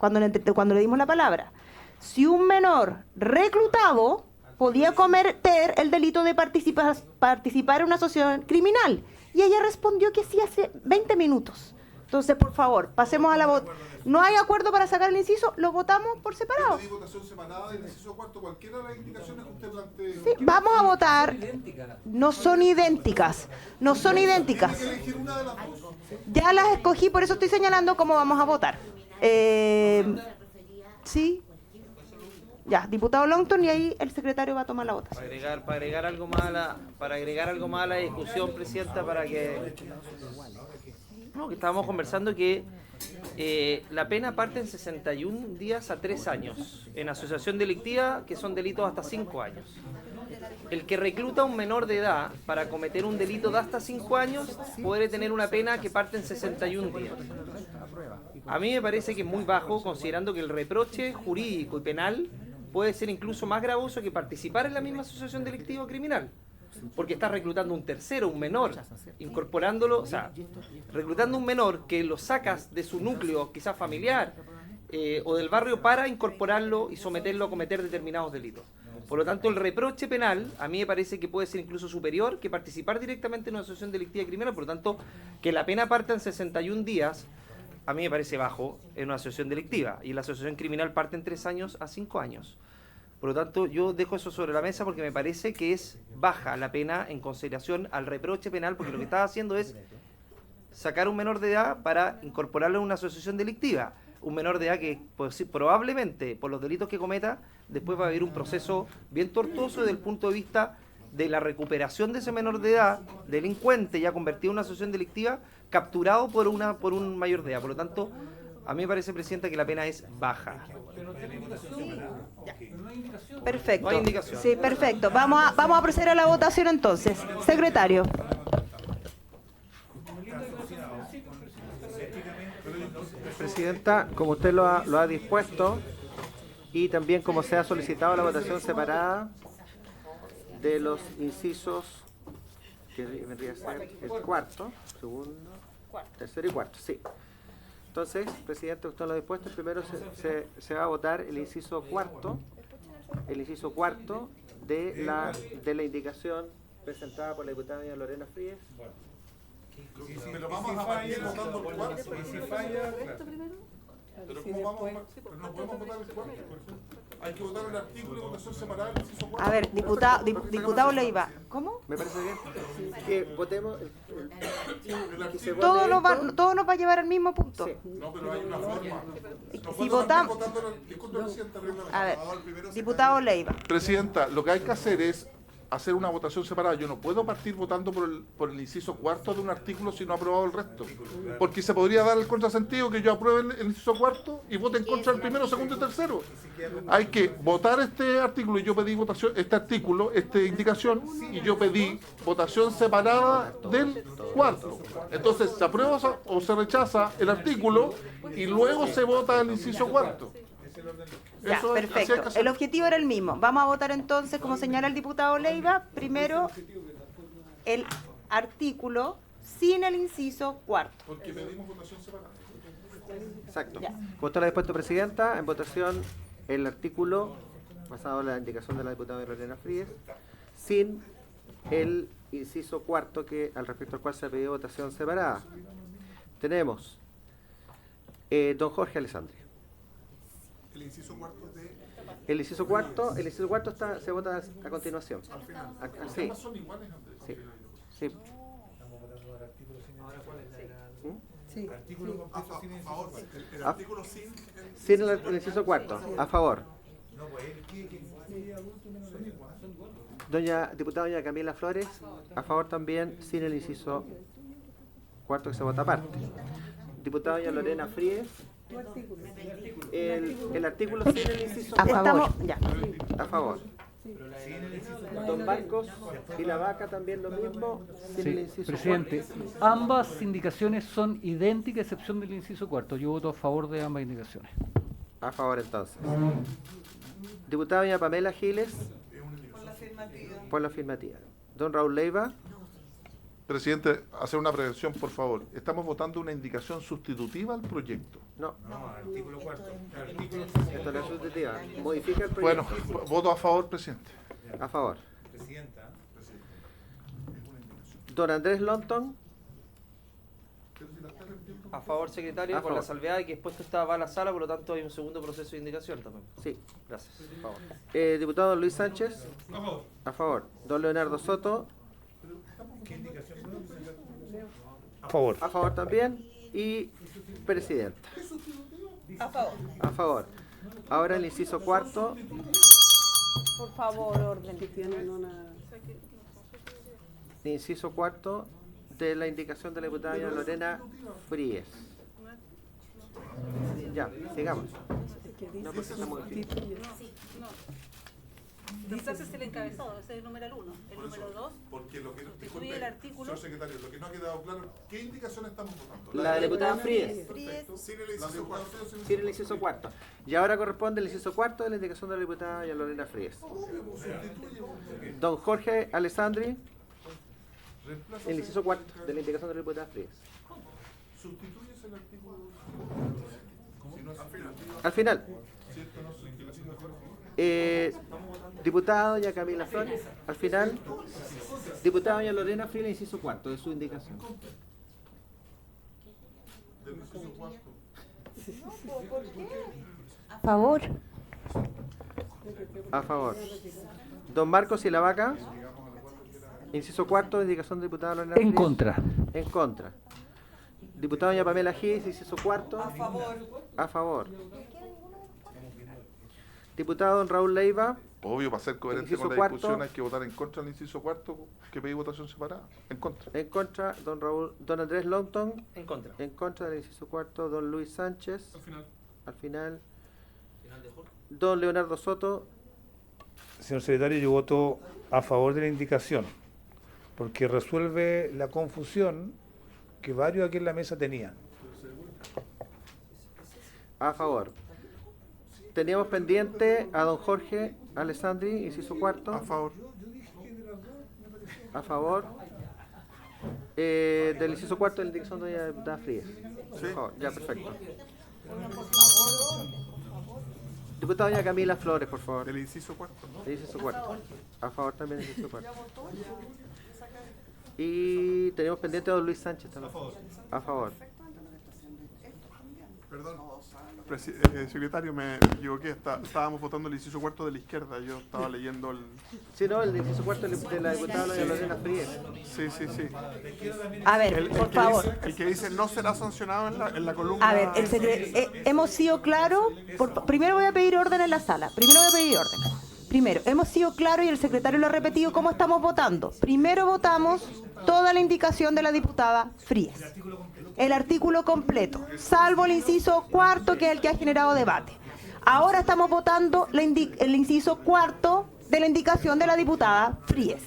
cuando le dimos la palabra, si un menor reclutado podía cometer el delito de participar en una asociación criminal. Y ella respondió que sí hace 20 minutos. Entonces, por favor, pasemos a la votación. ¿No hay acuerdo para sacar el inciso? Lo votamos por separado. Pedí votación separada del inciso cuarto, cualquiera de las indicaciones que usted plantee. Sí, vamos a votar. No son idénticas. No son idénticas. Tiene que elegir una de las dos. Ya las escogí, por eso estoy señalando cómo vamos a votar. Sí. Ya, diputado Longton, y ahí el secretario va a tomar la votación. Para agregar algo más a la discusión, presidenta, para que que estábamos conversando que la pena parte en 61 días a 3 años en asociación delictiva, que son delitos hasta 5 años. El que recluta a un menor de edad para cometer un delito de hasta 5 años puede tener una pena que parte en 61 días. A mí me parece que es muy bajo, considerando que el reproche jurídico y penal puede ser incluso más gravoso que participar en la misma asociación delictiva o criminal, porque estás reclutando un tercero, un menor, incorporándolo, o sea, reclutando un menor que lo sacas de su núcleo, quizás familiar, o del barrio, para incorporarlo y someterlo a cometer determinados delitos. Por lo tanto, el reproche penal a mí me parece que puede ser incluso superior que participar directamente en una asociación delictiva criminal. Por lo tanto, que la pena parta en 61 días a mí me parece bajo en una asociación delictiva, y la asociación criminal parte en 3 años a 5 años. Por lo tanto, yo dejo eso sobre la mesa porque me parece que es baja la pena en consideración al reproche penal, porque lo que está haciendo es sacar un menor de edad para incorporarlo en una asociación delictiva. Un menor de edad que pues, probablemente, por los delitos que cometa, después va a haber un proceso bien tortuoso desde el punto de vista de la recuperación de ese menor de edad, delincuente ya convertido en una asociación delictiva, capturado por un mayor de edad. Por lo tanto, a mí me parece, presidenta, que la pena es baja. Perfecto. No hay indicación. Sí, perfecto. Vamos a proceder a la votación entonces. Secretario. Presidenta, como usted lo ha dispuesto, y también como se ha solicitado la votación separada de los incisos, que vendría a ser el cuarto, segundo, tercero y cuarto, sí. Entonces, presidente, usted lo ha dispuesto. Primero se va a votar el inciso cuarto de la indicación presentada por la diputada doña Lorena Frías. Pero vamos a partir votando el cuarto. Pero ¿cómo vamos a pero no podemos votar el cuarto? Hay que votar el artículo y votación separada del inciso cuarto. A ver, diputado Leiva. ¿Cómo? Me parece bien que votemos Todo nos va a llevar al mismo punto. Sí. No, pero hay una forma. Si votamos... A ver, diputado Leiva. Presidenta, lo que hay que hacer es hacer una votación separada. Yo no puedo partir votando por el inciso cuarto de un artículo si no he aprobado el resto. Porque se podría dar el contrasentido que yo apruebe el inciso cuarto y vote en contra del primero, segundo y tercero. Hay que votar este artículo y yo pedí votación, esta indicación, y yo pedí votación separada del cuarto. Entonces se aprueba o se rechaza el artículo y luego se vota el inciso cuarto. Ya, Eso es- así hay perfecto. que hacer. El objetivo era el mismo. Vamos a votar entonces, como señala el diputado Leiva, primero el artículo sin el inciso cuarto. Porque pedimos votación separada. Exacto. Ya. Como está la dispuesta presidenta, en votación el artículo, basado en la indicación de la diputada Lorena Fríes, sin el inciso cuarto al respecto al cual se ha pedido votación separada. Tenemos don Jorge Alessandri. El inciso cuarto de... El inciso cuarto se vota a continuación. Sí. Ambas son iguales, Andrés. Sí. Sí. A favor. El artículo sin... Sin el inciso cuarto. A favor. Diputada doña Camila Flores, a favor también, sin el inciso cuarto que se vota aparte. Diputada doña Lorena Fríes, el artículo sin el inciso A cuarto. favor. Ya. A favor. Don Marcos y la vaca también lo mismo, sin el Sí, inciso presidente, ambas indicaciones son idénticas, a excepción del inciso cuarto. Yo voto a favor de ambas indicaciones. cuarto. A favor entonces. Diputada doña Pamela Giles, por la afirmativa. Don Raúl Leiva, Presidente, hacer una prevención, por favor. Estamos votando una indicación sustitutiva al proyecto. no. Esto no es sustitutiva. Modifica el Bueno, proyecto. voto a favor, presidente. A favor. Don Andrés Lonton, A favor, secretario, A por la favor. salvedad de que después esto va a la sala, por lo tanto hay un segundo proceso de indicación también. sí. Gracias. Por favor. Diputado don Luis Sánchez, a favor. Don Leonardo Soto, A favor. a favor también. Y presidenta. A favor. A favor. Ahora el inciso cuarto. Por favor, orden. Tienen una... Inciso cuarto de la indicación de la diputada doña Lorena Fríes. Ya, sigamos. No, porque está modificado. Quizás es el encabezado, ese es el numeral 1. El número 2 Porque lo que... sustituye el artículo. Señor secretario, lo que no ha quedado claro, ¿qué indicación estamos votando? La de la diputada Fríes. Sin el inciso cuarto. Sin el inciso cuarto. Y ahora corresponde el inciso cuarto de la indicación de la diputada doña Lorena Fríes. Don Jorge Alessandri, el inciso cuarto de la indicación de la diputada Fríes. Sustituyes el artículo... Al final. Diputada doña Camila Flores, al final. Diputada doña Lorena Fríes, el inciso cuarto de su indicación. A favor. A favor. Don Marcos y la vaca, inciso cuarto de indicación de diputada Lorena En Fríes. contra. En contra. Diputada doña Pamela Giles, inciso cuarto. A favor. A favor. Diputado don Raúl Leiva, Obvio, para ser coherente Inciso con la cuarto. discusión hay que votar en contra del inciso cuarto, que pedí votación separada. En contra. en contra. Don Andrés Lonton, En contra. en contra del inciso cuarto. Don Luis Sánchez, al final. Don Leonardo Soto, Señor secretario, yo voto a favor de la indicación, porque resuelve la confusión que varios aquí en la mesa tenían. a favor. Teníamos pendiente a don Jorge Alessandri, inciso cuarto. A favor. A favor. Del inciso cuarto de la indicación de la diputada Fríes. Sí. A favor. Ya, perfecto. Diputada doña Camila Flores, por favor. El inciso cuarto. El inciso cuarto. A favor también del inciso cuarto. Y tenemos pendiente a don Luis Sánchez también. A favor. Perdón. Secretario, me equivoqué. Estábamos votando el inciso cuarto de la izquierda. Yo estaba leyendo el... Sí, no, el inciso cuarto de la diputada Lorena Fríes. Sí, sí, sí. A ver, por favor. El que dice no será sancionado en la columna... A ver, hemos sido claros. Primero voy a pedir orden en la sala. Primero voy a pedir orden. Primero, hemos sido claros y el secretario lo ha repetido cómo estamos votando. Primero votamos toda la indicación de la diputada Frías. El artículo completo, salvo el inciso cuarto, que es el que ha generado debate. Ahora estamos votando el inciso cuarto de la indicación de la diputada Frías.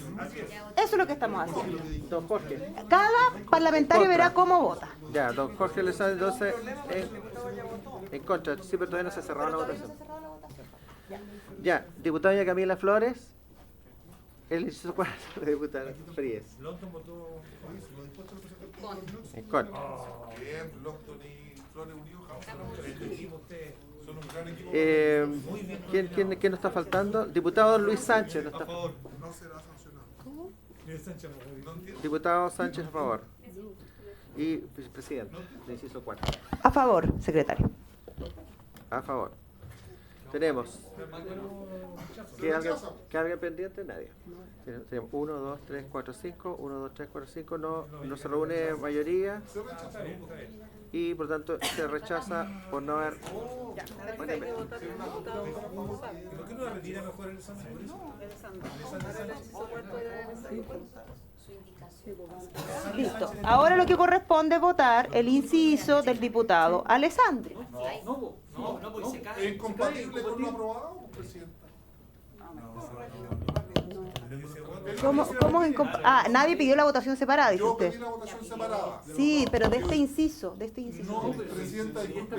Eso es lo que estamos haciendo. Don Jorge. Cada parlamentario verá cómo vota. Ya, don Jorge Alessandri, entonces, en contra. Sí, pero todavía no se ha cerrado la votación. Ya, diputada Camila Flores. El inciso 4 de diputada Frías. En contra. Bien, Longton y Flores unidos. Son un gran equipo. ¿Quién nos está faltando? Diputado Luis Sánchez. No está. No será sancionado. ¿Cómo? Diputado Sánchez, a favor. Y presidente, el inciso 4. A favor, secretario. A favor. Tenemos. ¿Queda alguien pendiente? Nadie. Tenemos 1, 2, 3, 4, 5. 1, 2, 3, 4, 5. No se reúne mayoría. Y por tanto se rechaza por no haber. ¿Por qué no la retira mejor el Sandri? Listo. Ahora lo que corresponde es votar el inciso del diputado Alessandri. ¿Es incompatible con lo aprobado, presidente? ¿Cómo es nadie pidió la votación separada, dice Yo usted. pedí la votación separada. Sí, pero de este inciso. No, presidenta, disculpe.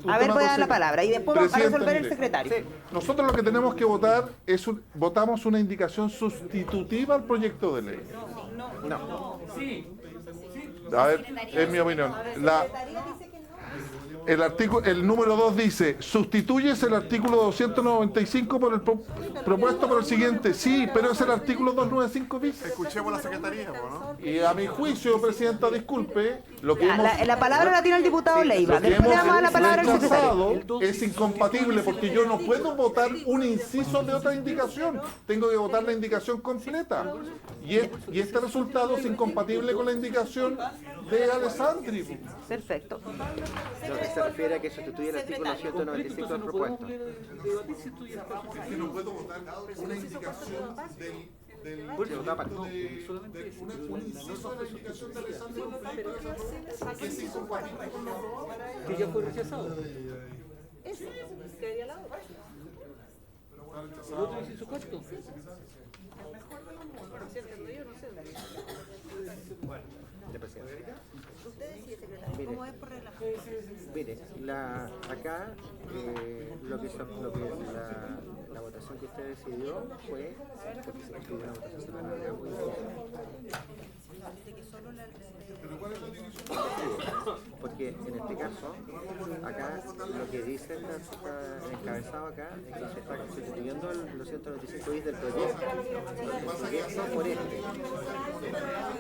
A ver, voy a dar la palabra y después va a Presidenta, resolver el mire. secretario. Nosotros lo que tenemos que votar es votamos una indicación sustitutiva al proyecto de ley. No. A ver, es mi opinión. El número 2 dice, sustituyes el artículo 295 por el propuesto por el siguiente. Sí, pero es el artículo 295 bis. Escuchemos la secretaría, ¿no? Y a mi juicio, presidenta, disculpe, lo que La palabra la tiene el diputado Leiva. Lo que Después le hemos damos a la palabra al secretario. rechazado es incompatible porque yo no puedo votar un inciso de otra indicación. Tengo que votar la indicación completa. Y este resultado es incompatible con la indicación de Alessandri. Perfecto. Se refiere a que sustituye el artículo 195 del propuesto. Es que no puedo votar una indicación del un inciso de la indicación de Alessandri que es incompatible con lo aprobado. Que ya fue rechazado. Quedaría la otra. El otro inciso cuarto. Mire, acá la votación que usted decidió fue porque se pidió una votación separada. Porque en este caso, acá lo que dice está encabezado acá es que se está sustituyendo los 195 bis del proyecto por este.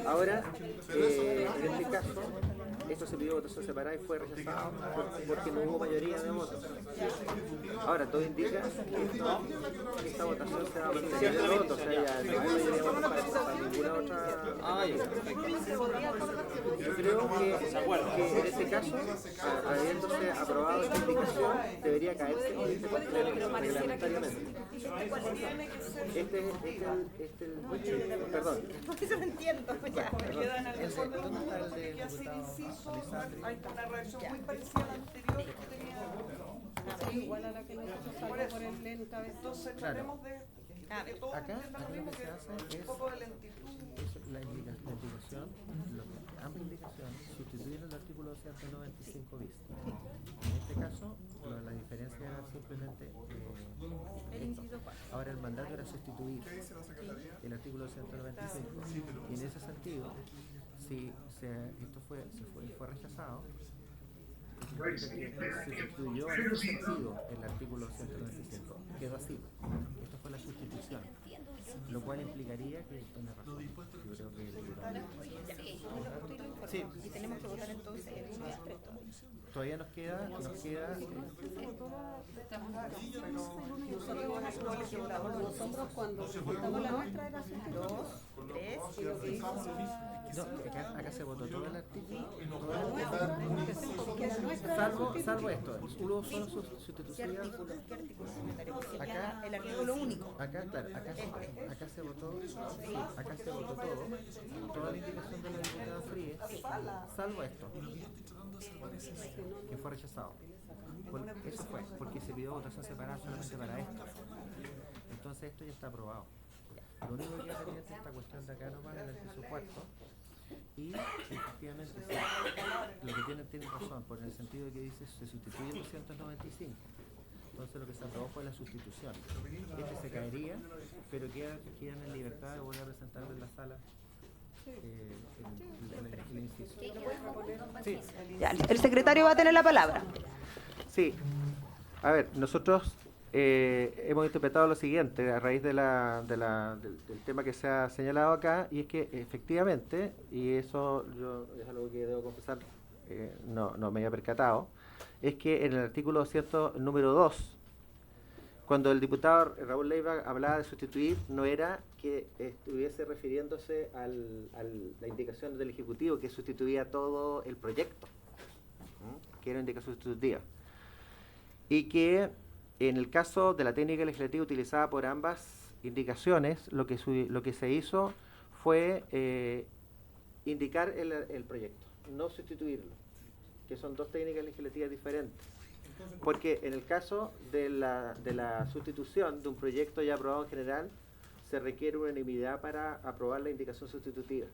Ahora, en este caso, esto se pidió votación separada y fue rechazado porque no hubo mayoría de votos. Ahora, todo indica que esta votación se va a mantener de votos, o sea, ya no hay mayoría de votos para ninguna otra. Yo creo que en este caso, habiéndose aprobado esta indicación, debería caerse reglamentariamente. Perdón. Eso no entiendo. Hay una reacción muy parecida a la anterior que tenía. Igual a la que nosotros salió por el encabezado. Entonces tratemos de que todos Acá entiendan lo lo mismo, que se hace que un poco de lentitud. es la indicación, ambas indicaciones sustituyen el artículo 195 bis. En este caso, la diferencia era simplemente ahora el mandato era sustituir el artículo 195 y en ese sentido, si esto fue rechazado, se sustituyó en ese sentido el artículo 195, quedó así. Esto fue la sustitución, lo cual implicaría que tiene razón. Yo creo que sí. Y tenemos que votar entonces el Todavía nos queda Nosotros cuando juntamos la nuestra era 2, 3 y lo que hizo. acá se votó todo el artículo. Salvo esto, uno solo sustitución. Acá, el artículo único. Acá, claro, acá se votó todo, toda la indicación de la diputada Fríes, salvo esto, que fue rechazado. Eso fue, porque se pidió votación separada solamente para esto. Entonces esto ya está aprobado. Lo único que queda pendiente es esta cuestión de acá nomás en el piso cuarto. Y efectivamente sí, lo que tiene razón, por el sentido de que dice se sustituye el 295. Entonces lo que se aprobó fue la sustitución. Este se caería, pero quedan en libertad de volver a presentarlo en la sala. El inciso. Sí. Ya, el secretario va a tener la palabra. Sí. A ver, nosotros hemos interpretado lo siguiente a raíz del tema que se ha señalado acá, y es que efectivamente, y eso yo es algo que debo confesar, no me había percatado, es que en el artículo 200, número 2, cuando el diputado Raúl Leiva hablaba de sustituir, no era que estuviese refiriéndose a la indicación del Ejecutivo que sustituía todo el proyecto, que era una indicación sustitutiva, y que en el caso de la técnica legislativa utilizada por ambas indicaciones, lo que se hizo fue indicar el proyecto, no sustituirlo, que son dos técnicas legislativas diferentes. Porque en el caso de la sustitución de un proyecto ya aprobado en general, se requiere unanimidad para aprobar la indicación sustitutiva.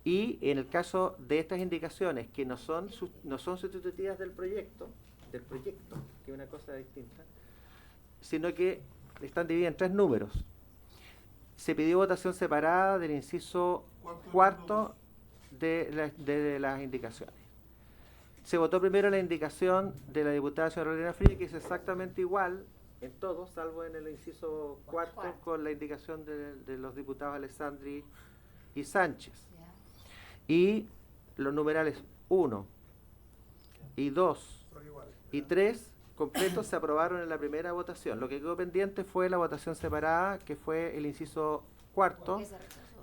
Y en el caso de estas indicaciones que no son sustitutivas del proyecto, que es una cosa distinta, sino que están divididas en 3 números. Se pidió votación separada del inciso cuarto de las indicaciones. Se votó primero la indicación de la diputada señora Lorena Frías, que es exactamente igual en todos, salvo en el inciso cuarto, con la indicación de los diputados Alessandri y Sánchez. Y los numerales 1 y 2 y 3 completos se aprobaron en la primera votación. Lo que quedó pendiente fue la votación separada, que fue el inciso cuarto,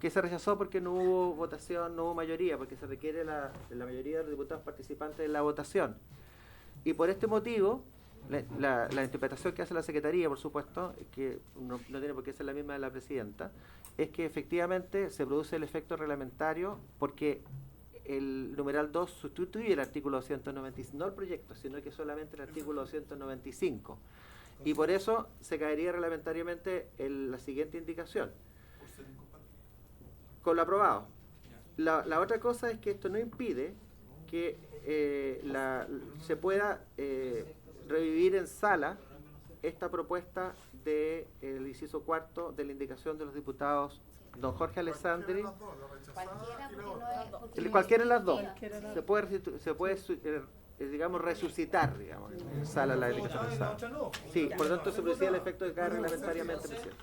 que se rechazó porque no hubo votación, no hubo mayoría, porque se requiere la mayoría de los diputados participantes en la votación. Y por este motivo, la interpretación que hace la Secretaría, por supuesto, que no tiene por qué ser la misma de la Presidenta, es que efectivamente se produce el efecto reglamentario porque el numeral 2 sustituye el artículo 295, no el proyecto, sino que solamente el artículo 295. Y por eso se caería reglamentariamente la siguiente indicación. Con lo aprobado. La otra cosa es que esto no impide que se pueda revivir en sala esta propuesta del inciso cuarto de la indicación de los diputados don Jorge Alessandri. Cualquiera de las dos. Se puede digamos, resucitar, digamos, en sala la indicación de sala. Sí, por lo tanto se producía el efecto de caer reglamentariamente, presidente.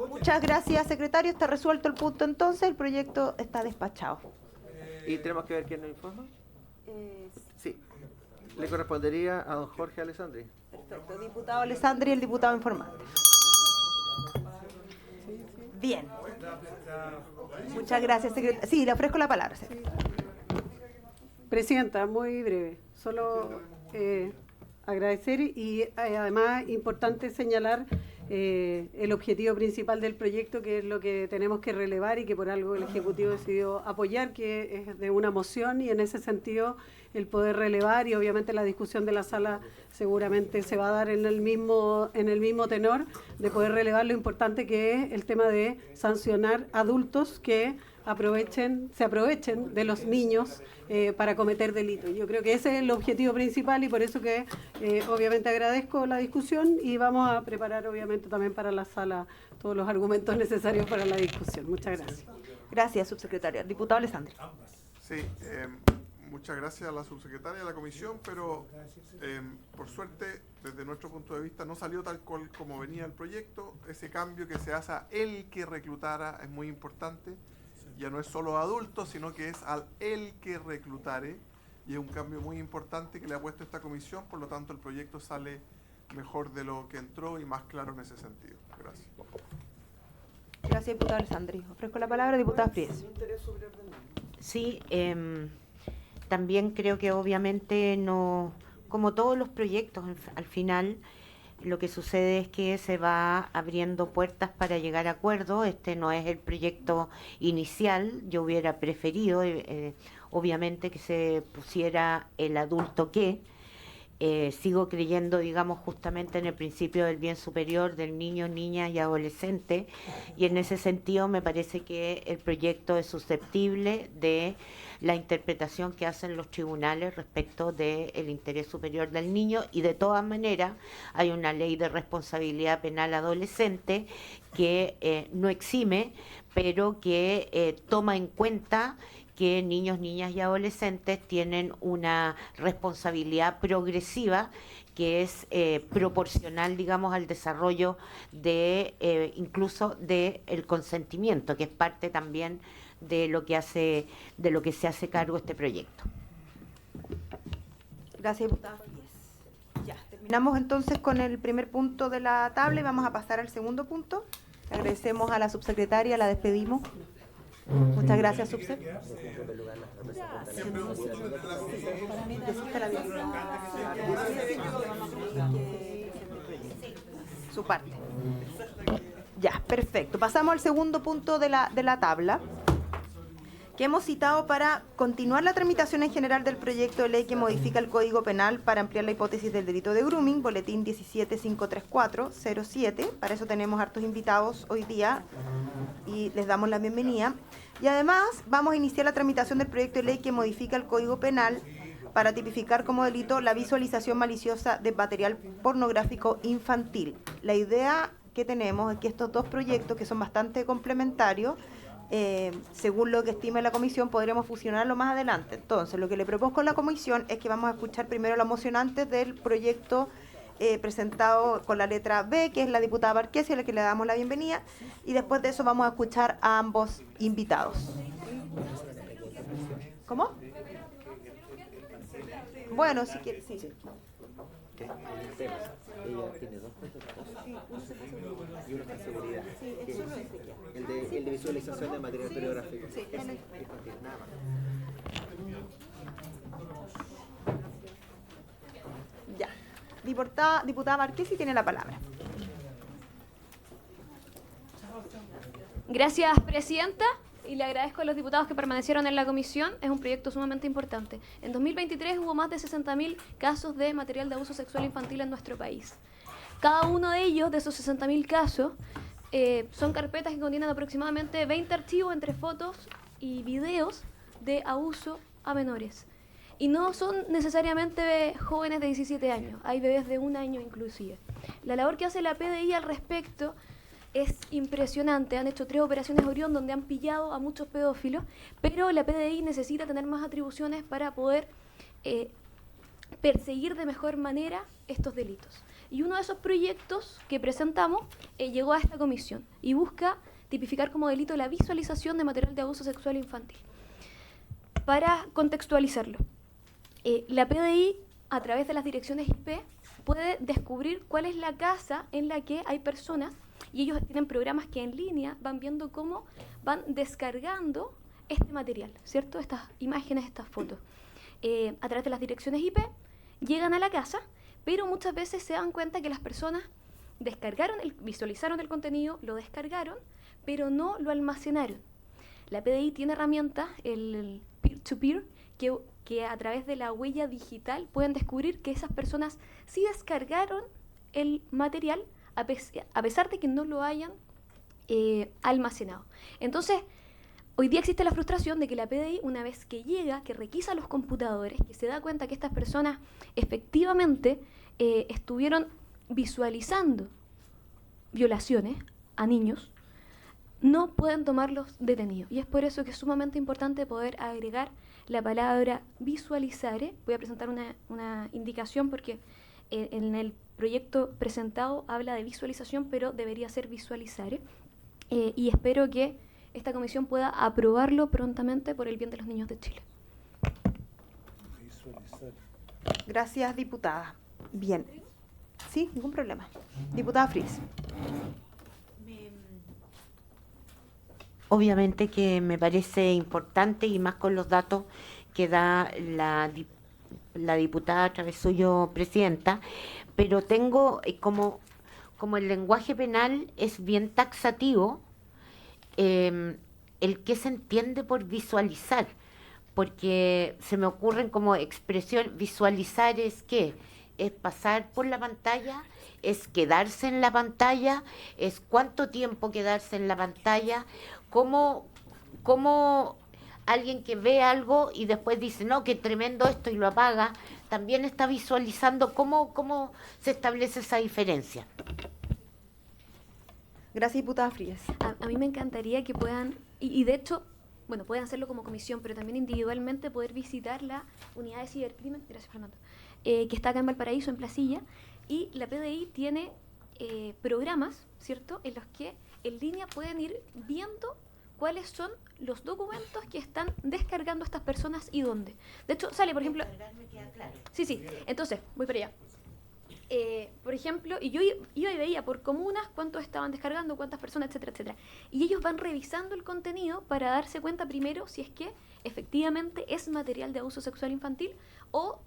Muchas gracias, secretario. Está resuelto el punto entonces. El proyecto está despachado. ¿Y tenemos que ver quién nos informa? Sí. Le correspondería a don Jorge Alessandri. Perfecto. Diputado Alessandri y el diputado informante. Bien. Muchas gracias, secretario. Sí, le ofrezco la palabra. Sí. Presidenta, muy breve. Solo agradecer y además importante señalar el objetivo principal del proyecto, que es lo que tenemos que relevar y que por algo el Ejecutivo decidió apoyar, que es de una moción, y en ese sentido el poder relevar, y obviamente la discusión de la sala seguramente se va a dar en el mismo tenor, de poder relevar lo importante que es el tema de sancionar adultos que se aprovechen de los niños para cometer delitos. Yo creo que ese es el objetivo principal, y por eso que obviamente agradezco la discusión, y vamos a preparar obviamente también para la sala todos los argumentos necesarios para la discusión. Muchas gracias. Gracias, subsecretaria. Diputado Alessandri. Sí, muchas gracias a la subsecretaria de la comisión, pero por suerte, desde nuestro punto de vista, no salió tal cual como venía el proyecto. Ese cambio que se hace a el que reclutara es muy importante. Ya no es solo adultos, sino que es al el que reclutare, y es un cambio muy importante que le ha puesto esta comisión. Por lo tanto, el proyecto sale mejor de lo que entró y más claro en ese sentido. Gracias. Gracias, diputado Alessandri. Ofrezco la palabra a diputada Frías. Sí, también creo que obviamente no, como todos los proyectos, al final lo que sucede es que se va abriendo puertas para llegar a acuerdos. Este no es el proyecto inicial. Yo hubiera preferido, obviamente, que se pusiera el adulto que. Sigo creyendo, digamos, justamente en el principio del bien superior del niño, niña y adolescente, y en ese sentido me parece que el proyecto es susceptible de la interpretación que hacen los tribunales respecto del interés superior del niño, y de todas maneras hay una ley de responsabilidad penal adolescente que no exime, pero que toma en cuenta que niños, niñas y adolescentes tienen una responsabilidad progresiva que es proporcional, digamos, al desarrollo de incluso del consentimiento, que es parte también de lo que se hace cargo este proyecto. Gracias, diputada. Ya, terminamos entonces con el primer punto de la tabla y vamos a pasar al segundo punto. Agradecemos a la subsecretaria, la despedimos. Muchas gracias, subsec. Su parte. Ya, perfecto. Pasamos al segundo punto de la tabla, que hemos citado para continuar la tramitación en general del proyecto de ley que modifica el Código Penal para ampliar la hipótesis del delito de grooming, boletín 1753407. Para eso tenemos hartos invitados hoy día y les damos la bienvenida. Y además vamos a iniciar la tramitación del proyecto de ley que modifica el Código Penal para tipificar como delito la visualización maliciosa de material pornográfico infantil. La idea que tenemos es que estos dos proyectos, que son bastante complementarios, según lo que estime la comisión, podremos fusionarlo más adelante. Entonces, lo que le propongo a la comisión es que vamos a escuchar primero los mocionantes del proyecto presentado con la letra B, que es la diputada Marquesi, a la que le damos la bienvenida, y después de eso vamos a escuchar a ambos invitados. ¿Cómo? Bueno, si quiere, sí. Ella tiene dos proyectos y uno está en seguridad. El de visualización de material pornográfico. Sí, nada más. Ya. Diputada Marquesi tiene la palabra. Gracias, presidenta, y le agradezco a los diputados que permanecieron en la comisión. Es un proyecto sumamente importante. En 2023 hubo más de 60.000 casos de material de abuso sexual infantil en nuestro país. Cada uno de ellos, de esos 60.000 casos, son carpetas que contienen aproximadamente 20 archivos entre fotos y videos de abuso a menores. Y no son necesariamente jóvenes de 17 años, hay bebés de 1 año inclusive. La labor que hace la PDI al respecto es impresionante. Han hecho 3 operaciones Orión donde han pillado a muchos pedófilos, pero la PDI necesita tener más atribuciones para poder perseguir de mejor manera estos delitos. Y uno de esos proyectos que presentamos llegó a esta comisión y busca tipificar como delito la visualización de material de abuso sexual infantil. Para contextualizarlo, la PDI, a través de las direcciones IP, puede descubrir cuál es la casa en la que hay personas, y ellos tienen programas que en línea van viendo cómo van descargando este material, ¿cierto? Estas imágenes, estas fotos. A través de las direcciones IP llegan a la casa, pero muchas veces se dan cuenta que las personas visualizaron el contenido, lo descargaron, pero no lo almacenaron. La PDI tiene herramientas, el peer-to-peer, que a través de la huella digital pueden descubrir que esas personas sí descargaron el material a pesar de que no lo hayan almacenado. Entonces, hoy día existe la frustración de que la PDI, una vez que llega, que requisa los computadores, que se da cuenta que estas personas efectivamente estuvieron visualizando violaciones a niños, no pueden tomarlos detenidos. Y es por eso que es sumamente importante poder agregar la palabra visualizare. Voy a presentar una indicación porque en el proyecto presentado habla de visualización, pero debería ser visualizare. Y espero que esta comisión pueda aprobarlo prontamente por el bien de los niños de Chile. Gracias, diputada. Bien. Sí, ningún problema. Diputada Fries. Obviamente que me parece importante, y más con los datos que da la diputada a través suyo, presidenta, pero tengo como el lenguaje penal es bien taxativo, el que se entiende por visualizar, porque se me ocurren como expresión, visualizar es qué, es pasar por la pantalla, es quedarse en la pantalla, es cuánto tiempo quedarse en la pantalla, cómo alguien que ve algo y después dice, no, qué tremendo esto y lo apaga, también está visualizando cómo se establece esa diferencia. Gracias, diputada Frías. A mí me encantaría que puedan, y de hecho, bueno, pueden hacerlo como comisión, pero también individualmente poder visitar la unidad de cibercrimen, gracias Fernando, que está acá en Valparaíso, en Placilla, y la PDI tiene programas, ¿cierto?, en los que en línea pueden ir viendo cuáles son los documentos que están descargando estas personas y dónde. De hecho, sale, por ejemplo... Sí, entonces, voy para allá. Por ejemplo, y yo iba y veía por comunas cuántos estaban descargando, cuántas personas, etcétera, etcétera. Y ellos van revisando el contenido para darse cuenta primero si es que efectivamente es material de abuso sexual infantil o,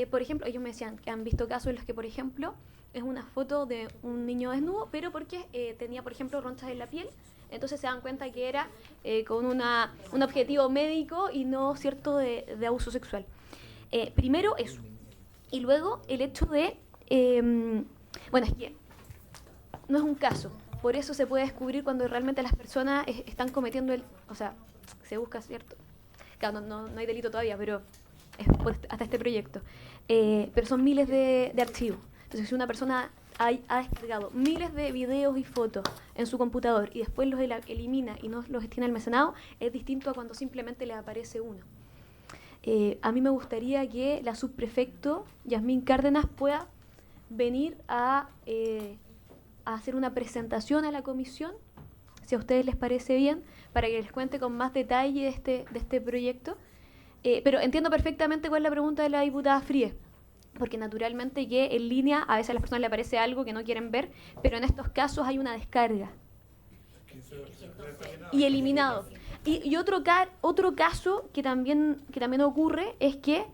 por ejemplo, ellos me decían que han visto casos en los que, por ejemplo, es una foto de un niño desnudo, pero porque tenía, por ejemplo, ronchas en la piel, entonces se dan cuenta que era con un objetivo médico y no cierto de abuso sexual. Primero eso. Y luego el hecho de... bueno, es que no es un caso, por eso se puede descubrir cuando realmente las personas están cometiendo o sea, se busca, ¿cierto? Claro, no hay delito todavía, pero es hasta este proyecto. Pero son miles de archivos. Entonces, si una persona ha descargado miles de videos y fotos en su computador y después los elimina y no los tiene almacenados, es distinto a cuando simplemente le aparece uno. A mí me gustaría que la subprefecto Yasmín Cárdenas pueda venir a hacer una presentación a la comisión, si a ustedes les parece bien, para que les cuente con más detalle de este proyecto. Pero entiendo perfectamente cuál es la pregunta de la diputada Fríes, porque naturalmente que en línea a veces a las personas les aparece algo que no quieren ver, pero en estos casos hay una descarga y eliminado. Y otro caso que también ocurre es que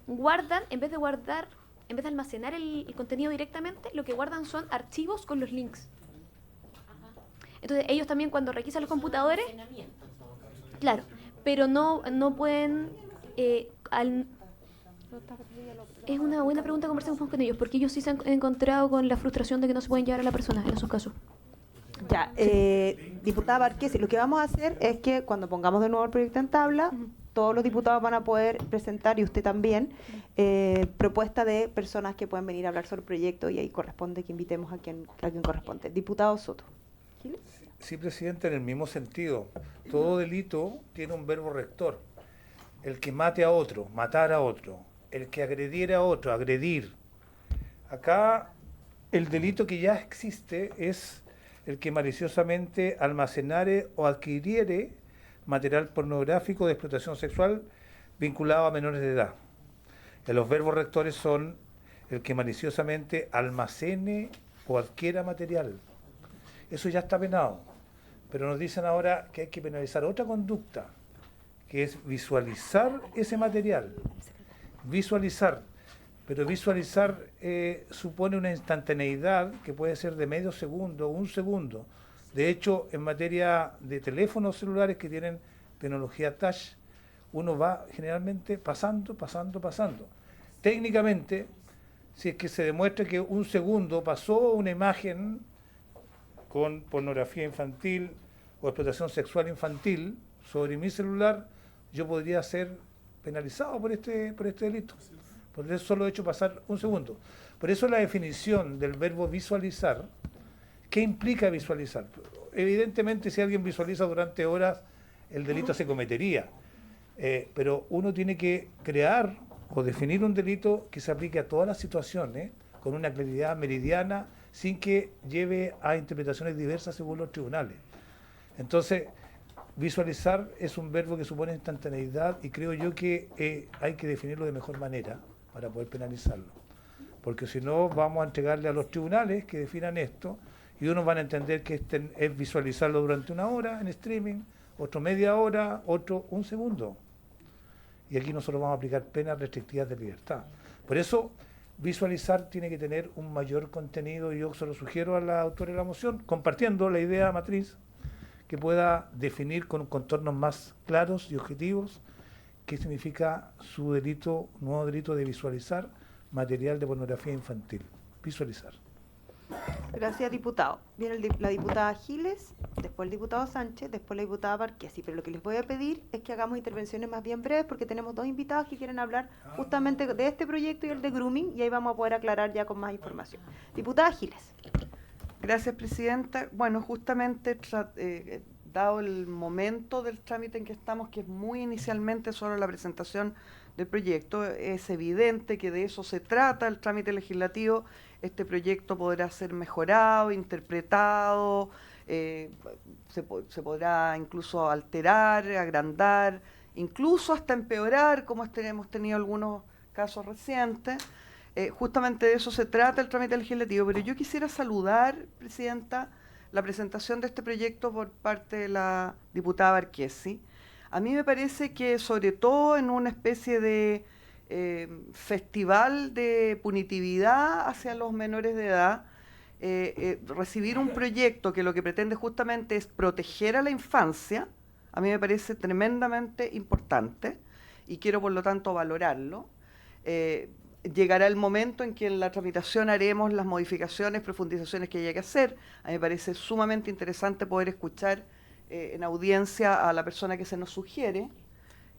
guardan, en vez de almacenar el contenido directamente, lo que guardan son archivos con los links. Entonces ellos también cuando requisan los computadores, claro, pero no pueden... Es una buena pregunta, conversemos con ellos, porque ellos sí se han encontrado con la frustración de que no se pueden llevar a la persona en esos casos. Ya, diputada Barquesi, lo que vamos a hacer es que cuando pongamos de nuevo el proyecto en tabla, todos los diputados van a poder presentar, y usted también, propuesta de personas que pueden venir a hablar sobre el proyecto, y ahí corresponde que invitemos a quien corresponde. Diputado Soto. ¿Giles? Sí, presidente, en el mismo sentido. Todo delito tiene un verbo rector. El que mate a otro, matar a otro. El que agrediera a otro, agredir. Acá el delito que ya existe es el que maliciosamente almacenare o adquiriere material pornográfico de explotación sexual vinculado a menores de edad. Los verbos rectores son el que maliciosamente almacene o adquiera material. Eso ya está penado, pero nos dicen ahora que hay que penalizar otra conducta, que es visualizar ese material. Visualizar, pero visualizar supone una instantaneidad que puede ser de medio segundo, un segundo. De hecho, en materia de teléfonos celulares que tienen tecnología touch, uno va generalmente pasando. Técnicamente, si es que se demuestra que un segundo pasó una imagen con pornografía infantil o explotación sexual infantil sobre mi celular, yo podría ser penalizado por este delito, por el solo hecho de pasar un segundo. Por eso la definición del verbo visualizar, ¿qué implica visualizar? Evidentemente, si alguien visualiza durante horas, el delito se cometería, pero uno tiene que crear o definir un delito que se aplique a todas las situaciones, con una claridad meridiana, sin que lleve a interpretaciones diversas según los tribunales. Entonces, visualizar es un verbo que supone instantaneidad y creo yo que hay que definirlo de mejor manera para poder penalizarlo. Porque si no, vamos a entregarle a los tribunales que definan esto y unos van a entender que es visualizarlo durante una hora en streaming, otro media hora, otro un segundo. y aquí nosotros vamos a aplicar penas restrictivas de libertad. Por eso, visualizar tiene que tener un mayor contenido, y yo se lo sugiero a la autora de la moción, compartiendo la idea matriz, que pueda definir con contornos más claros y objetivos qué significa su delito, nuevo delito de visualizar material de pornografía infantil. Visualizar. Gracias, diputado. Viene la diputada Giles, después el diputado Sánchez, después la diputada Barquesi. Pero lo que les voy a pedir es que hagamos intervenciones más bien breves, porque tenemos dos invitados que quieren hablar justamente de este proyecto y el de grooming, y ahí vamos a poder aclarar ya con más información. Diputada Giles. Gracias, presidenta. Bueno, justamente dado el momento del trámite en que estamos, que es muy inicialmente solo la presentación del proyecto, es evidente que de eso se trata el trámite legislativo. Este proyecto podrá ser mejorado, interpretado, se podrá incluso alterar, agrandar, incluso hasta empeorar, como hemos tenido algunos casos recientes. Justamente de eso se trata el trámite legislativo, pero yo quisiera saludar, presidenta, la presentación de este proyecto por parte de la diputada Barquesi. A mí me parece que, sobre todo en una especie de festival de punitividad hacia los menores de edad, recibir un proyecto que lo que pretende justamente es proteger a la infancia, a mí me parece tremendamente importante y quiero por lo tanto valorarlo. Llegará el momento en que en la tramitación haremos las modificaciones, profundizaciones que haya que hacer. A mí me parece sumamente interesante poder escuchar en audiencia a la persona que se nos sugiere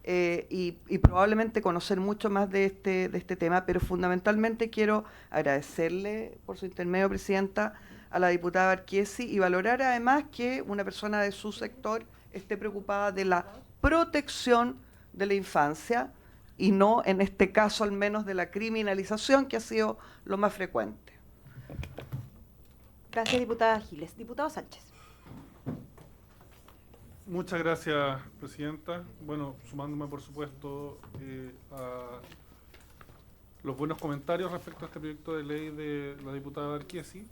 y probablemente conocer mucho más de este tema, pero fundamentalmente quiero agradecerle por su intermedio, presidenta, a la diputada Barquesi, y valorar además que una persona de su sector esté preocupada de la protección de la infancia, y no, en este caso al menos, de la criminalización, que ha sido lo más frecuente. Gracias, diputada Giles. Diputado Sánchez. Muchas gracias, presidenta. Bueno, sumándome, por supuesto, a los buenos comentarios respecto a este proyecto de ley de la diputada Barquesi,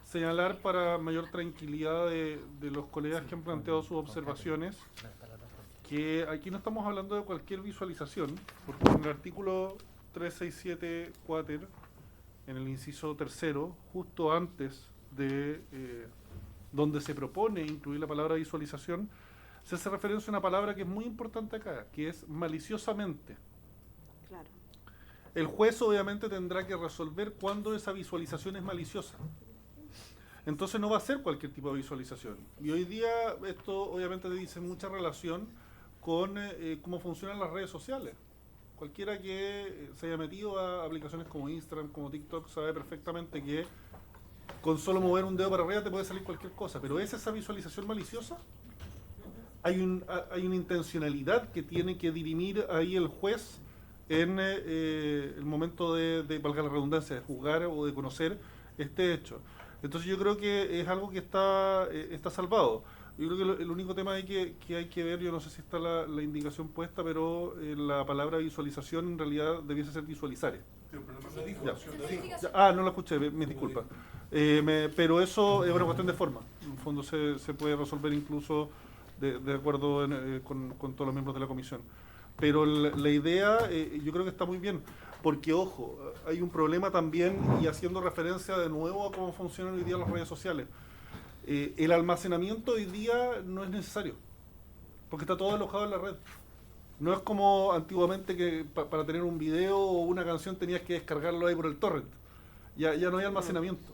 señalar para mayor tranquilidad de los colegas que han planteado sus observaciones, que aquí no estamos hablando de cualquier visualización, porque en el artículo 367 cuater, en el inciso tercero, justo antes de donde se propone incluir la palabra visualización, se hace referencia a una palabra que es muy importante acá, que es maliciosamente. Claro. El juez obviamente tendrá que resolver cuándo esa visualización es maliciosa. Entonces no va a ser cualquier tipo de visualización. Y hoy día esto obviamente dice mucha relación con cómo funcionan las redes sociales. Cualquiera que se haya metido a aplicaciones como Instagram, como TikTok, sabe perfectamente que con solo mover un dedo para arriba te puede salir cualquier cosa. Pero ¿es esa visualización maliciosa? Hay una intencionalidad que tiene que dirimir ahí el juez en el momento de, valga la redundancia, de juzgar o de conocer este hecho. Entonces yo creo que es algo que está salvado. Yo creo que el único tema que hay que ver, yo no sé si está la indicación puesta, pero la palabra visualización en realidad debiese ser visualizar. No lo escuché, me disculpa. Pero eso es una cuestión de forma. En el fondo se puede resolver incluso de acuerdo con todos los miembros de la comisión. Pero la idea yo creo que está muy bien, porque ojo, hay un problema también, y haciendo referencia de nuevo a cómo funcionan hoy día las redes sociales. El almacenamiento hoy día no es necesario, porque está todo alojado en la red. No es como antiguamente que para tener un video o una canción tenías que descargarlo ahí por el torrent. Ya no hay almacenamiento.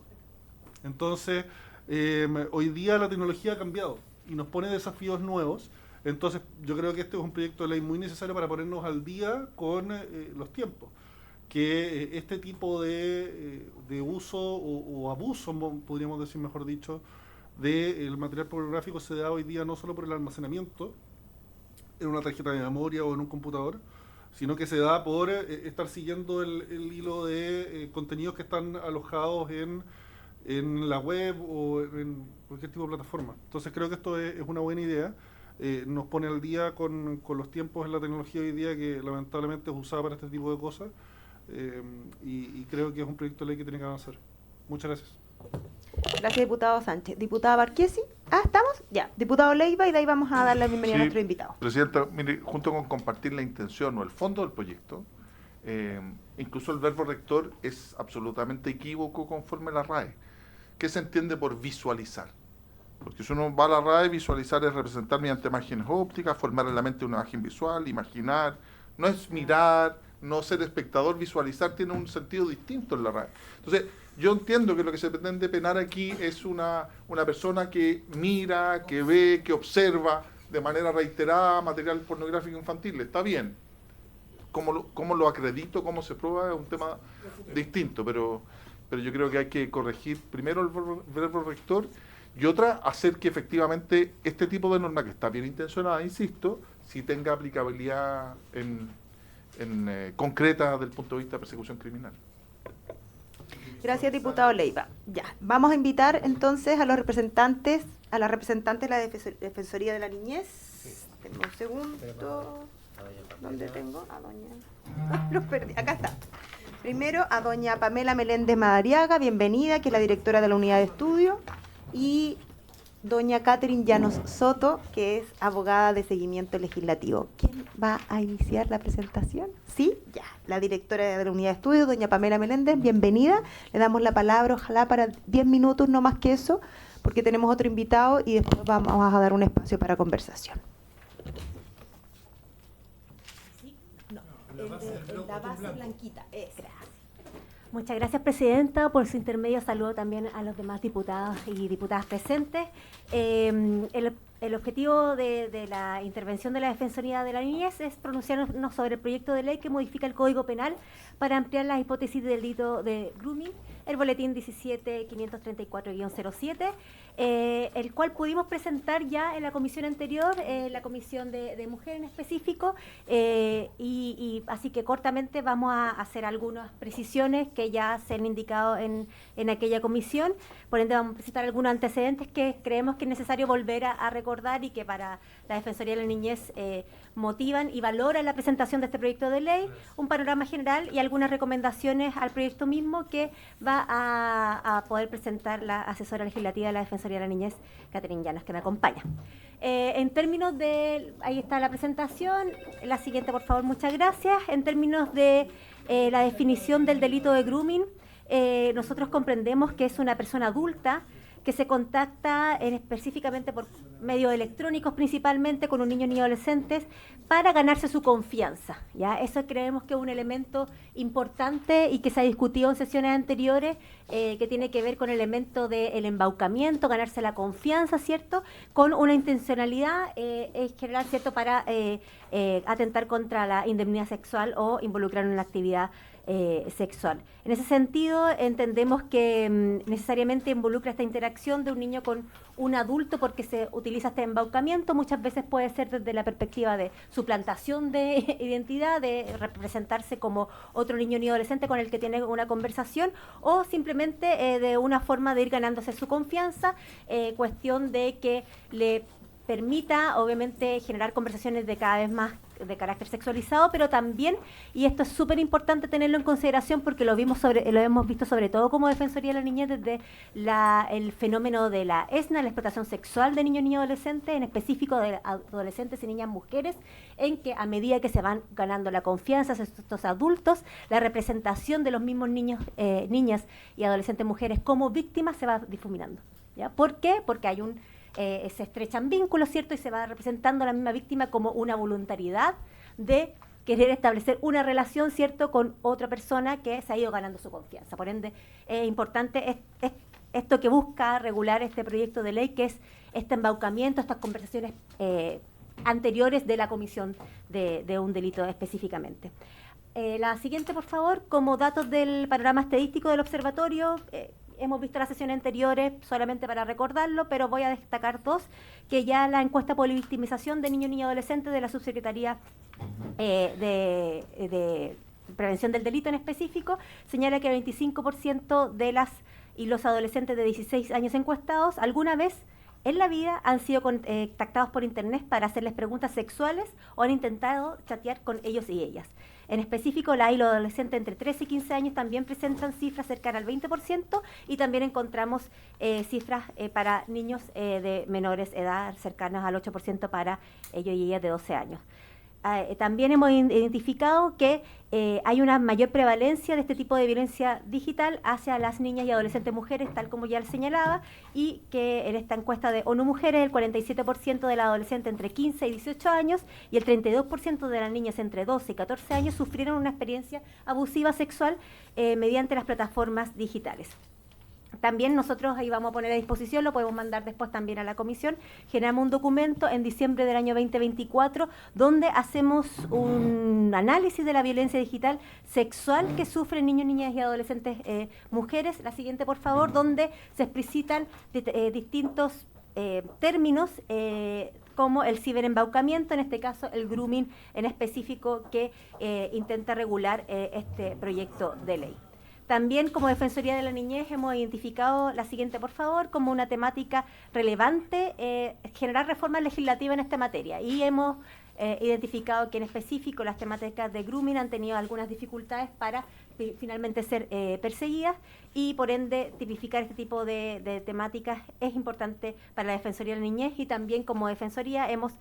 Entonces, hoy día la tecnología ha cambiado y nos pone desafíos nuevos. Entonces, yo creo que este es un proyecto de ley muy necesario para ponernos al día con los tiempos. Que este tipo de uso o abuso, podríamos decir mejor dicho, del material pornográfico se da hoy día no solo por el almacenamiento en una tarjeta de memoria o en un computador, sino que se da por estar siguiendo el hilo de contenidos que están alojados en la web o en cualquier tipo de plataforma. Entonces creo que esto es una buena idea. Nos pone al día con los tiempos en la tecnología hoy día, que lamentablemente es usada para este tipo de cosas, y creo que es un proyecto de ley que tiene que avanzar. Muchas gracias. Gracias, diputado Sánchez. Diputada Barquesi. ¿Estamos? Ya. Diputado Leiva, y de ahí vamos a dar la bienvenida a nuestro invitado. Presidenta, mire, junto con compartir la intención o el fondo del proyecto, incluso el verbo rector es absolutamente equívoco conforme a la RAE. ¿Qué se entiende por visualizar? Porque si uno va a la RAE, visualizar es representar mediante imágenes ópticas, formar en la mente una imagen visual, imaginar, no es mirar, no ser espectador, visualizar tiene un sentido distinto en la RAE. Entonces, yo entiendo que lo que se pretende penar aquí es una persona que mira, que ve, que observa de manera reiterada material pornográfico infantil. Está bien. ¿Cómo lo acredito, cómo se prueba? Es un tema distinto, pero yo creo que hay que corregir primero el verbo rector y otra, hacer que efectivamente este tipo de norma, que está bien intencionada, insisto, sí tenga aplicabilidad concreta desde el punto de vista de persecución criminal. Gracias, diputado Leiva. Ya, vamos a invitar entonces a los representantes, a la representante de la Defensoría de la Niñez. Tengo un segundo. ¿Dónde tengo? A doña... los perdí. Acá está. Primero a doña Pamela Meléndez Madariaga, bienvenida, que es la directora de la unidad de estudio, y doña Catherine Llanos Soto, que es abogada de seguimiento legislativo. ¿Quién va a iniciar la presentación? Sí, ya. La directora de la unidad de estudio, doña Pamela Meléndez, bienvenida. Le damos la palabra, ojalá para 10 minutos, no más que eso, porque tenemos otro invitado y después vamos a dar un espacio para conversación. La base blanquita. Gracias. Muchas gracias, Presidenta. Por su intermedio saludo también a los demás diputados y diputadas presentes. El objetivo de la intervención de la Defensoría de la Niñez es pronunciarnos sobre el proyecto de ley que modifica el Código Penal para ampliar las hipótesis de delito de grooming, el boletín 17.534-07, el cual pudimos presentar ya en la comisión anterior, la comisión de mujer en específico, y así que cortamente vamos a hacer algunas precisiones que ya se han indicado en aquella comisión. Por ende vamos a presentar algunos antecedentes que creemos que es necesario volver a recordar y que para la Defensoría de la Niñez motivan y valoran la presentación de este proyecto de ley, un panorama general y algunas recomendaciones al proyecto mismo que va a poder presentar la asesora legislativa de la Defensoría de la Niñez, Catherine Llanos, que me acompaña. En términos de, ahí está la presentación, la siguiente por favor, muchas gracias. En términos de la definición del delito de grooming, nosotros comprendemos que es una persona adulta que se contacta específicamente por medios electrónicos principalmente con un niño y adolescentes para ganarse su confianza, ¿ya? Eso creemos que es un elemento importante y que se ha discutido en sesiones anteriores, que tiene que ver con el elemento del embaucamiento, ganarse la confianza, ¿cierto? Con una intencionalidad general, ¿cierto? Para atentar contra la indemnidad sexual o involucrar en una actividad sexual. En ese sentido, entendemos que necesariamente involucra esta interacción de un niño con un adulto porque se utiliza este embaucamiento. Muchas veces puede ser desde la perspectiva de suplantación de identidad, de representarse como otro niño ni adolescente con el que tiene una conversación, o simplemente de una forma de ir ganándose su confianza, cuestión de que le permita, obviamente, generar conversaciones de cada vez más de carácter sexualizado, pero también, y esto es súper importante tenerlo en consideración porque lo hemos visto sobre todo como Defensoría de la Niñez desde el fenómeno de la ESNA, la explotación sexual de niños y adolescentes, en específico de adolescentes y niñas mujeres, en que a medida que se van ganando la confianza de estos adultos, la representación de los mismos niños, niñas y adolescentes mujeres como víctimas se va difuminando, ¿ya? ¿Por qué? Porque hay se estrechan vínculos, ¿cierto? Y se va representando a la misma víctima como una voluntariedad de querer establecer una relación, ¿cierto?, con otra persona que se ha ido ganando su confianza. Por ende, es importante esto que busca regular este proyecto de ley, que es este embaucamiento, estas conversaciones anteriores de la comisión de un delito específicamente. La siguiente, por favor, como datos del panorama estadístico del observatorio. Hemos visto las sesiones anteriores, solamente para recordarlo, pero voy a destacar dos, que ya la encuesta polivictimización de niños y adolescentes de la Subsecretaría de Prevención del Delito en específico, señala que el 25% de las y los adolescentes de 16 años encuestados alguna vez en la vida han sido contactados por internet para hacerles preguntas sexuales o han intentado chatear con ellos y ellas. En específico, la y los adolescentes entre 13 y 15 años también presentan cifras cercanas al 20% y también encontramos cifras para niños de menores edad cercanas al 8% para ellos y ellas de 12 años. También hemos identificado que hay una mayor prevalencia de este tipo de violencia digital hacia las niñas y adolescentes mujeres, tal como ya les señalaba, y que en esta encuesta de ONU Mujeres, el 47% de las adolescentes entre 15 y 18 años y el 32% de las niñas entre 12 y 14 años sufrieron una experiencia abusiva sexual mediante las plataformas digitales. También nosotros ahí vamos a poner a disposición, lo podemos mandar después también a la comisión, generamos un documento en diciembre del año 2024 donde hacemos un análisis de la violencia digital sexual que sufren niños, niñas y adolescentes mujeres. La siguiente, por favor, donde se explicitan distintos términos como el ciberembaucamiento, en este caso el grooming en específico que intenta regular este proyecto de ley. También como Defensoría de la Niñez hemos identificado la siguiente, por favor, como una temática relevante, generar reformas legislativas en esta materia. Y hemos identificado que en específico las temáticas de grooming han tenido algunas dificultades para finalmente ser perseguidas y por ende tipificar este tipo de temáticas es importante para la Defensoría de la Niñez y también como Defensoría hemos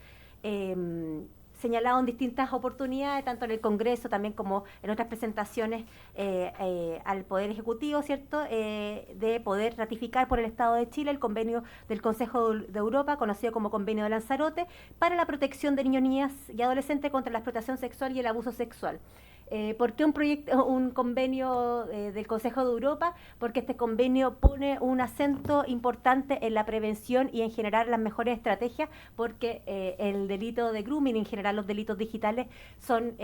señalado en distintas oportunidades, tanto en el Congreso también como en otras presentaciones al Poder Ejecutivo, ¿cierto?, de poder ratificar por el Estado de Chile el convenio del Consejo de Europa, conocido como Convenio de Lanzarote, para la protección de niños, niñas y adolescentes contra la explotación sexual y el abuso sexual. ¿Por qué un convenio del Consejo de Europa? Porque este convenio pone un acento importante en la prevención y en generar las mejores estrategias, porque el delito de grooming, en general los delitos digitales, son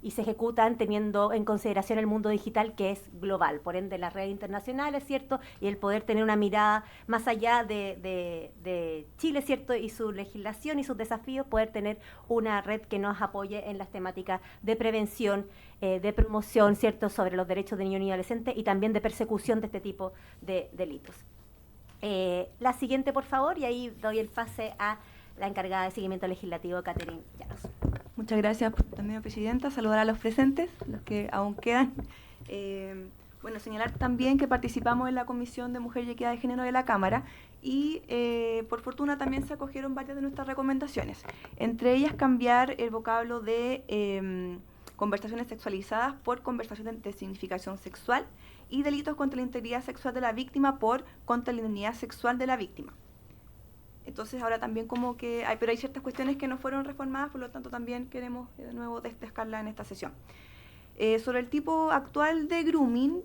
y se ejecutan teniendo en consideración el mundo digital que es global, por ende las redes internacionales, ¿cierto? Y el poder tener una mirada más allá de Chile, ¿cierto? Y su legislación y sus desafíos, poder tener una red que nos apoye en las temáticas de prevención, de promoción, ¿cierto? Sobre los derechos de niños y adolescentes y también de persecución de este tipo de delitos. La siguiente, por favor, y ahí doy el pase a la encargada de seguimiento legislativo, Catherine Llanos. Muchas gracias también, Presidenta. Saludar a los presentes, los que aún quedan. Bueno, señalar también que participamos en la Comisión de Mujer y Equidad de Género de la Cámara y por fortuna también se acogieron varias de nuestras recomendaciones. Entre ellas cambiar el vocablo de conversaciones sexualizadas por conversaciones de significación sexual y delitos contra la integridad sexual de la víctima por contra la dignidad sexual de la víctima. Entonces ahora también como que pero hay ciertas cuestiones que no fueron reformadas, por lo tanto también queremos de nuevo destacarla en esta sesión. Sobre el tipo actual de grooming,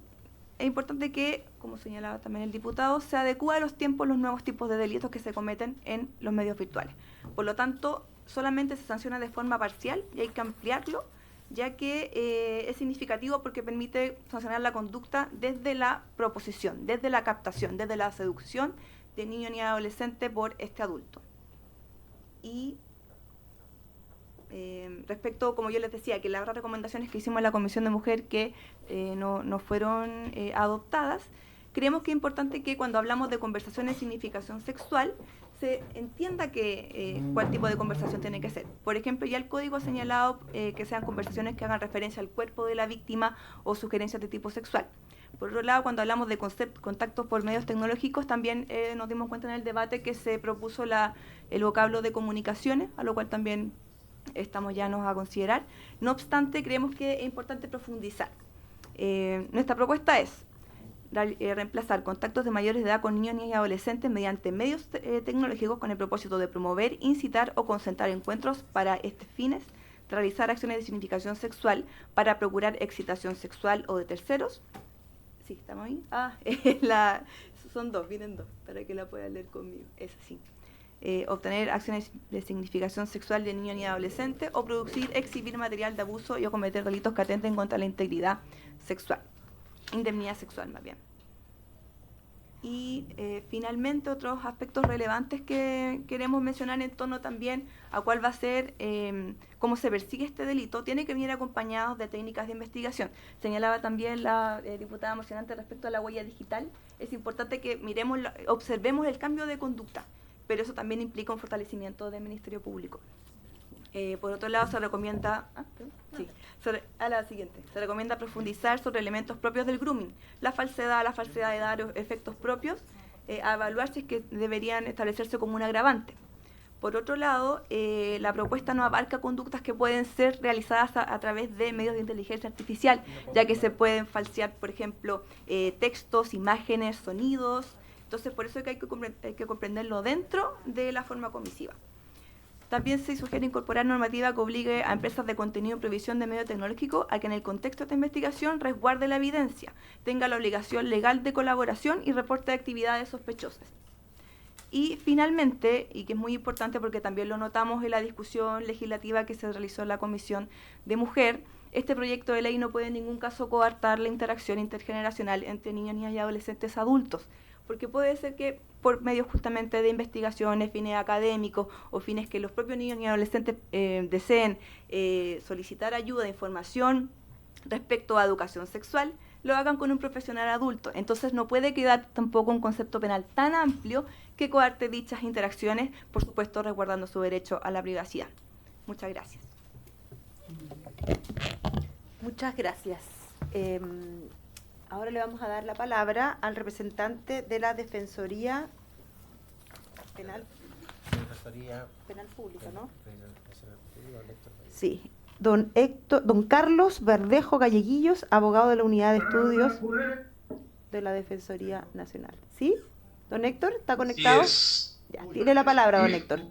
es importante que, como señalaba también el diputado, se adecúe a los tiempos los nuevos tipos de delitos que se cometen en los medios virtuales. Por lo tanto, solamente se sanciona de forma parcial y hay que ampliarlo, ya que es significativo porque permite sancionar la conducta desde la proposición, desde la captación, desde la seducción de niño ni adolescente por este adulto. Y respecto, como yo les decía, que las otras recomendaciones que hicimos en la Comisión de Mujer que no fueron adoptadas, creemos que es importante que cuando hablamos de conversaciones de significación sexual, se entienda cuál tipo de conversación tiene que ser. Por ejemplo, ya el código ha señalado que sean conversaciones que hagan referencia al cuerpo de la víctima o sugerencias de tipo sexual. Por otro lado, cuando hablamos de contactos por medios tecnológicos, también nos dimos cuenta en el debate que se propuso el vocablo de comunicaciones, a lo cual también estamos llanos a considerar. No obstante, creemos que es importante profundizar. Nuestra propuesta es reemplazar contactos de mayores de edad con niños, niñas y adolescentes mediante medios tecnológicos con el propósito de promover, incitar o concentrar encuentros para estos fines, realizar acciones de significación sexual para procurar excitación sexual o de terceros. Sí, ¿estamos ahí? Son dos, vienen dos, para que la puedan leer conmigo. Es así. Obtener acciones de significación sexual de niño ni adolescente o producir, exhibir material de abuso y o cometer delitos que atenten contra la integridad sexual. Indemnidad sexual, más bien. Y finalmente otros aspectos relevantes que queremos mencionar en torno también a cuál va a ser, cómo se persigue este delito, tiene que venir acompañados de técnicas de investigación. Señalaba también la diputada mocionante respecto a la huella digital. Es importante que miremos, observemos el cambio de conducta, pero eso también implica un fortalecimiento del Ministerio Público. Por otro lado, se recomienda, a la siguiente, se recomienda profundizar sobre elementos propios del grooming, la falsedad de edad o efectos propios, a evaluar si es que deberían establecerse como un agravante. Por otro lado, la propuesta no abarca conductas que pueden ser realizadas a través de medios de inteligencia artificial, ya que se pueden falsear, por ejemplo, textos, imágenes, sonidos. Entonces, por eso hay que comprenderlo dentro de la forma comisiva. También se sugiere incorporar normativa que obligue a empresas de contenido en provisión de medio tecnológico a que en el contexto de esta investigación resguarde la evidencia, tenga la obligación legal de colaboración y reporte de actividades sospechosas. Y finalmente, y que es muy importante porque también lo notamos en la discusión legislativa que se realizó en la Comisión de Mujer, este proyecto de ley no puede en ningún caso coartar la interacción intergeneracional entre niños, niñas y adolescentes adultos, porque puede ser que por medios justamente de investigaciones, fines académicos o fines que los propios niños y adolescentes deseen solicitar ayuda, información respecto a educación sexual, lo hagan con un profesional adulto. Entonces no puede quedar tampoco un concepto penal tan amplio que coarte dichas interacciones, por supuesto resguardando su derecho a la privacidad. Muchas gracias. Muchas gracias. Ahora le vamos a dar la palabra al representante de la Defensoría Penal Pública, ¿no? Sí, don Carlos Verdejo Galleguillos, abogado de la Unidad de Estudios de la Defensoría Nacional. ¿Sí? Don Héctor, ¿está conectado? Sí, ya, tiene la palabra, don Héctor.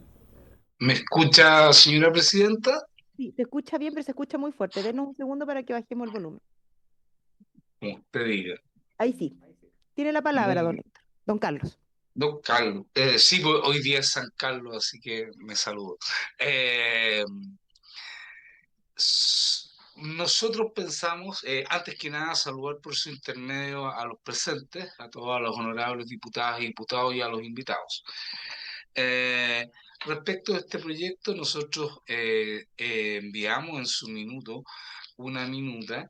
¿Me escucha, señora presidenta? Sí, se escucha bien, pero se escucha muy fuerte. Denos un segundo para que bajemos el volumen. Como usted diga. Ahí sí. Tiene la palabra, don Héctor. Don Carlos. Don Carlos. Sí, pues, hoy día es San Carlos, así que me saludo. Nosotros pensamos, antes que nada, saludar por su intermedio a los presentes, a todos los honorables diputadas y diputados y a los invitados. Respecto a este proyecto, nosotros enviamos en su minuto una minuta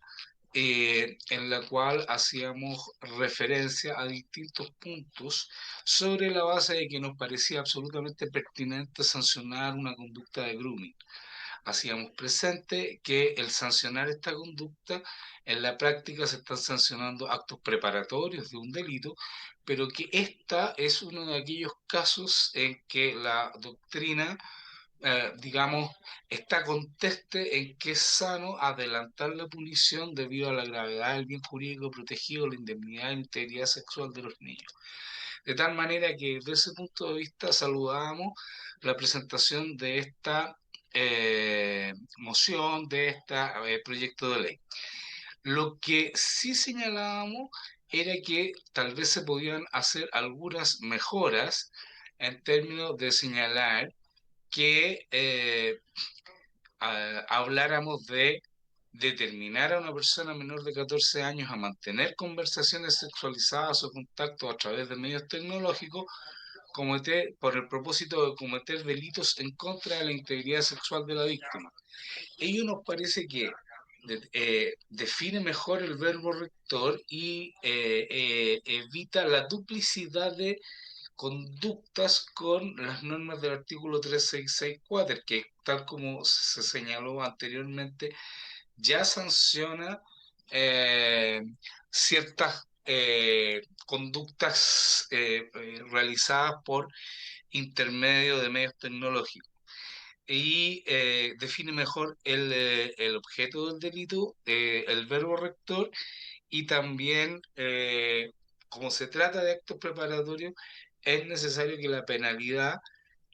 en la cual hacíamos referencia a distintos puntos sobre la base de que nos parecía absolutamente pertinente sancionar una conducta de grooming. Hacíamos presente que el sancionar esta conducta, en la práctica se están sancionando actos preparatorios de un delito, pero que esta es uno de aquellos casos en que la doctrina, digamos, está conteste en que es sano adelantar la punición debido a la gravedad del bien jurídico protegido, la indemnidad e integridad sexual de los niños. De tal manera que desde ese punto de vista saludamos la presentación de esta moción, de este proyecto de ley. Lo que sí señalábamos era que tal vez se podían hacer algunas mejoras en términos de señalar que habláramos de determinar a una persona menor de 14 años a mantener conversaciones sexualizadas o contactos a través de medios tecnológicos por el propósito de cometer delitos en contra de la integridad sexual de la víctima. Ello nos parece que define mejor el verbo rector y evita la duplicidad de conductas con las normas del artículo 3664, que tal como se señaló anteriormente, ya sanciona ciertas conductas realizadas por intermedio de medios tecnológicos y define mejor el objeto del delito, el verbo rector, y también, como se trata de actos preparatorios, es necesario que la penalidad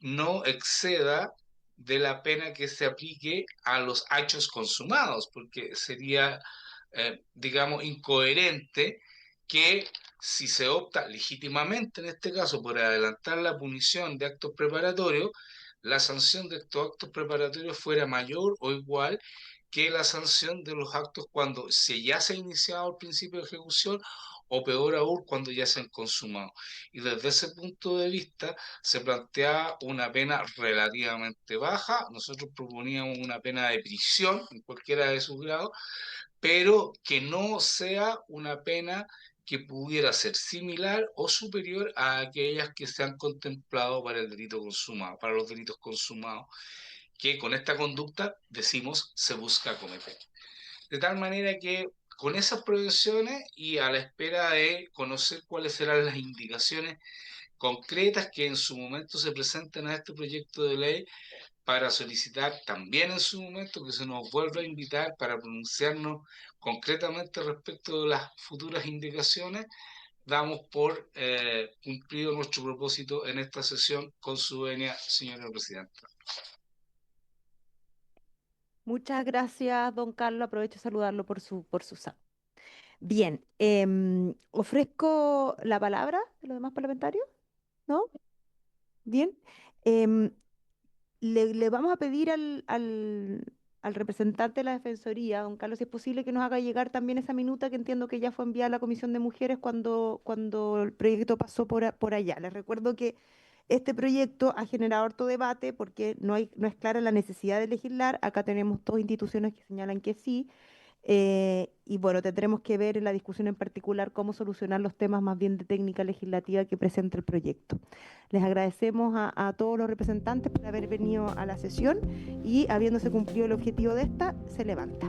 no exceda de la pena que se aplique a los hechos consumados, porque sería, digamos, incoherente que si se opta legítimamente, en este caso, por adelantar la punición de actos preparatorios, la sanción de estos actos preparatorios fuera mayor o igual que la sanción de los actos cuando ya se ha iniciado el principio de ejecución o peor aún cuando ya se han consumado. Y desde ese punto de vista se plantea una pena relativamente baja. Nosotros proponíamos una pena de prisión en cualquiera de sus grados, pero que no sea una pena que pudiera ser similar o superior a aquellas que se han contemplado para el delito consumado, para los delitos consumados, que con esta conducta, decimos, se busca cometer. De tal manera que con esas prevenciones y a la espera de conocer cuáles serán las indicaciones concretas que en su momento se presenten a este proyecto de ley, para solicitar también en su momento que se nos vuelva a invitar para pronunciarnos concretamente respecto de las futuras indicaciones, damos por cumplido nuestro propósito en esta sesión con su venia, señora presidenta. Muchas gracias, don Carlos. Aprovecho de saludarlo por su SAT. Bien, ofrezco la palabra de los demás parlamentarios, ¿no? Bien. Le vamos a pedir al representante de la Defensoría, don Carlos, si es posible que nos haga llegar también esa minuta que entiendo que ya fue enviada a la Comisión de Mujeres cuando el proyecto pasó por allá. Les recuerdo que este proyecto ha generado harto debate porque no es clara la necesidad de legislar. Acá tenemos dos instituciones que señalan que sí. Y bueno, tendremos que ver en la discusión en particular cómo solucionar los temas más bien de técnica legislativa que presenta el proyecto. Les agradecemos a todos los representantes por haber venido a la sesión y habiéndose cumplido el objetivo de esta, se levanta.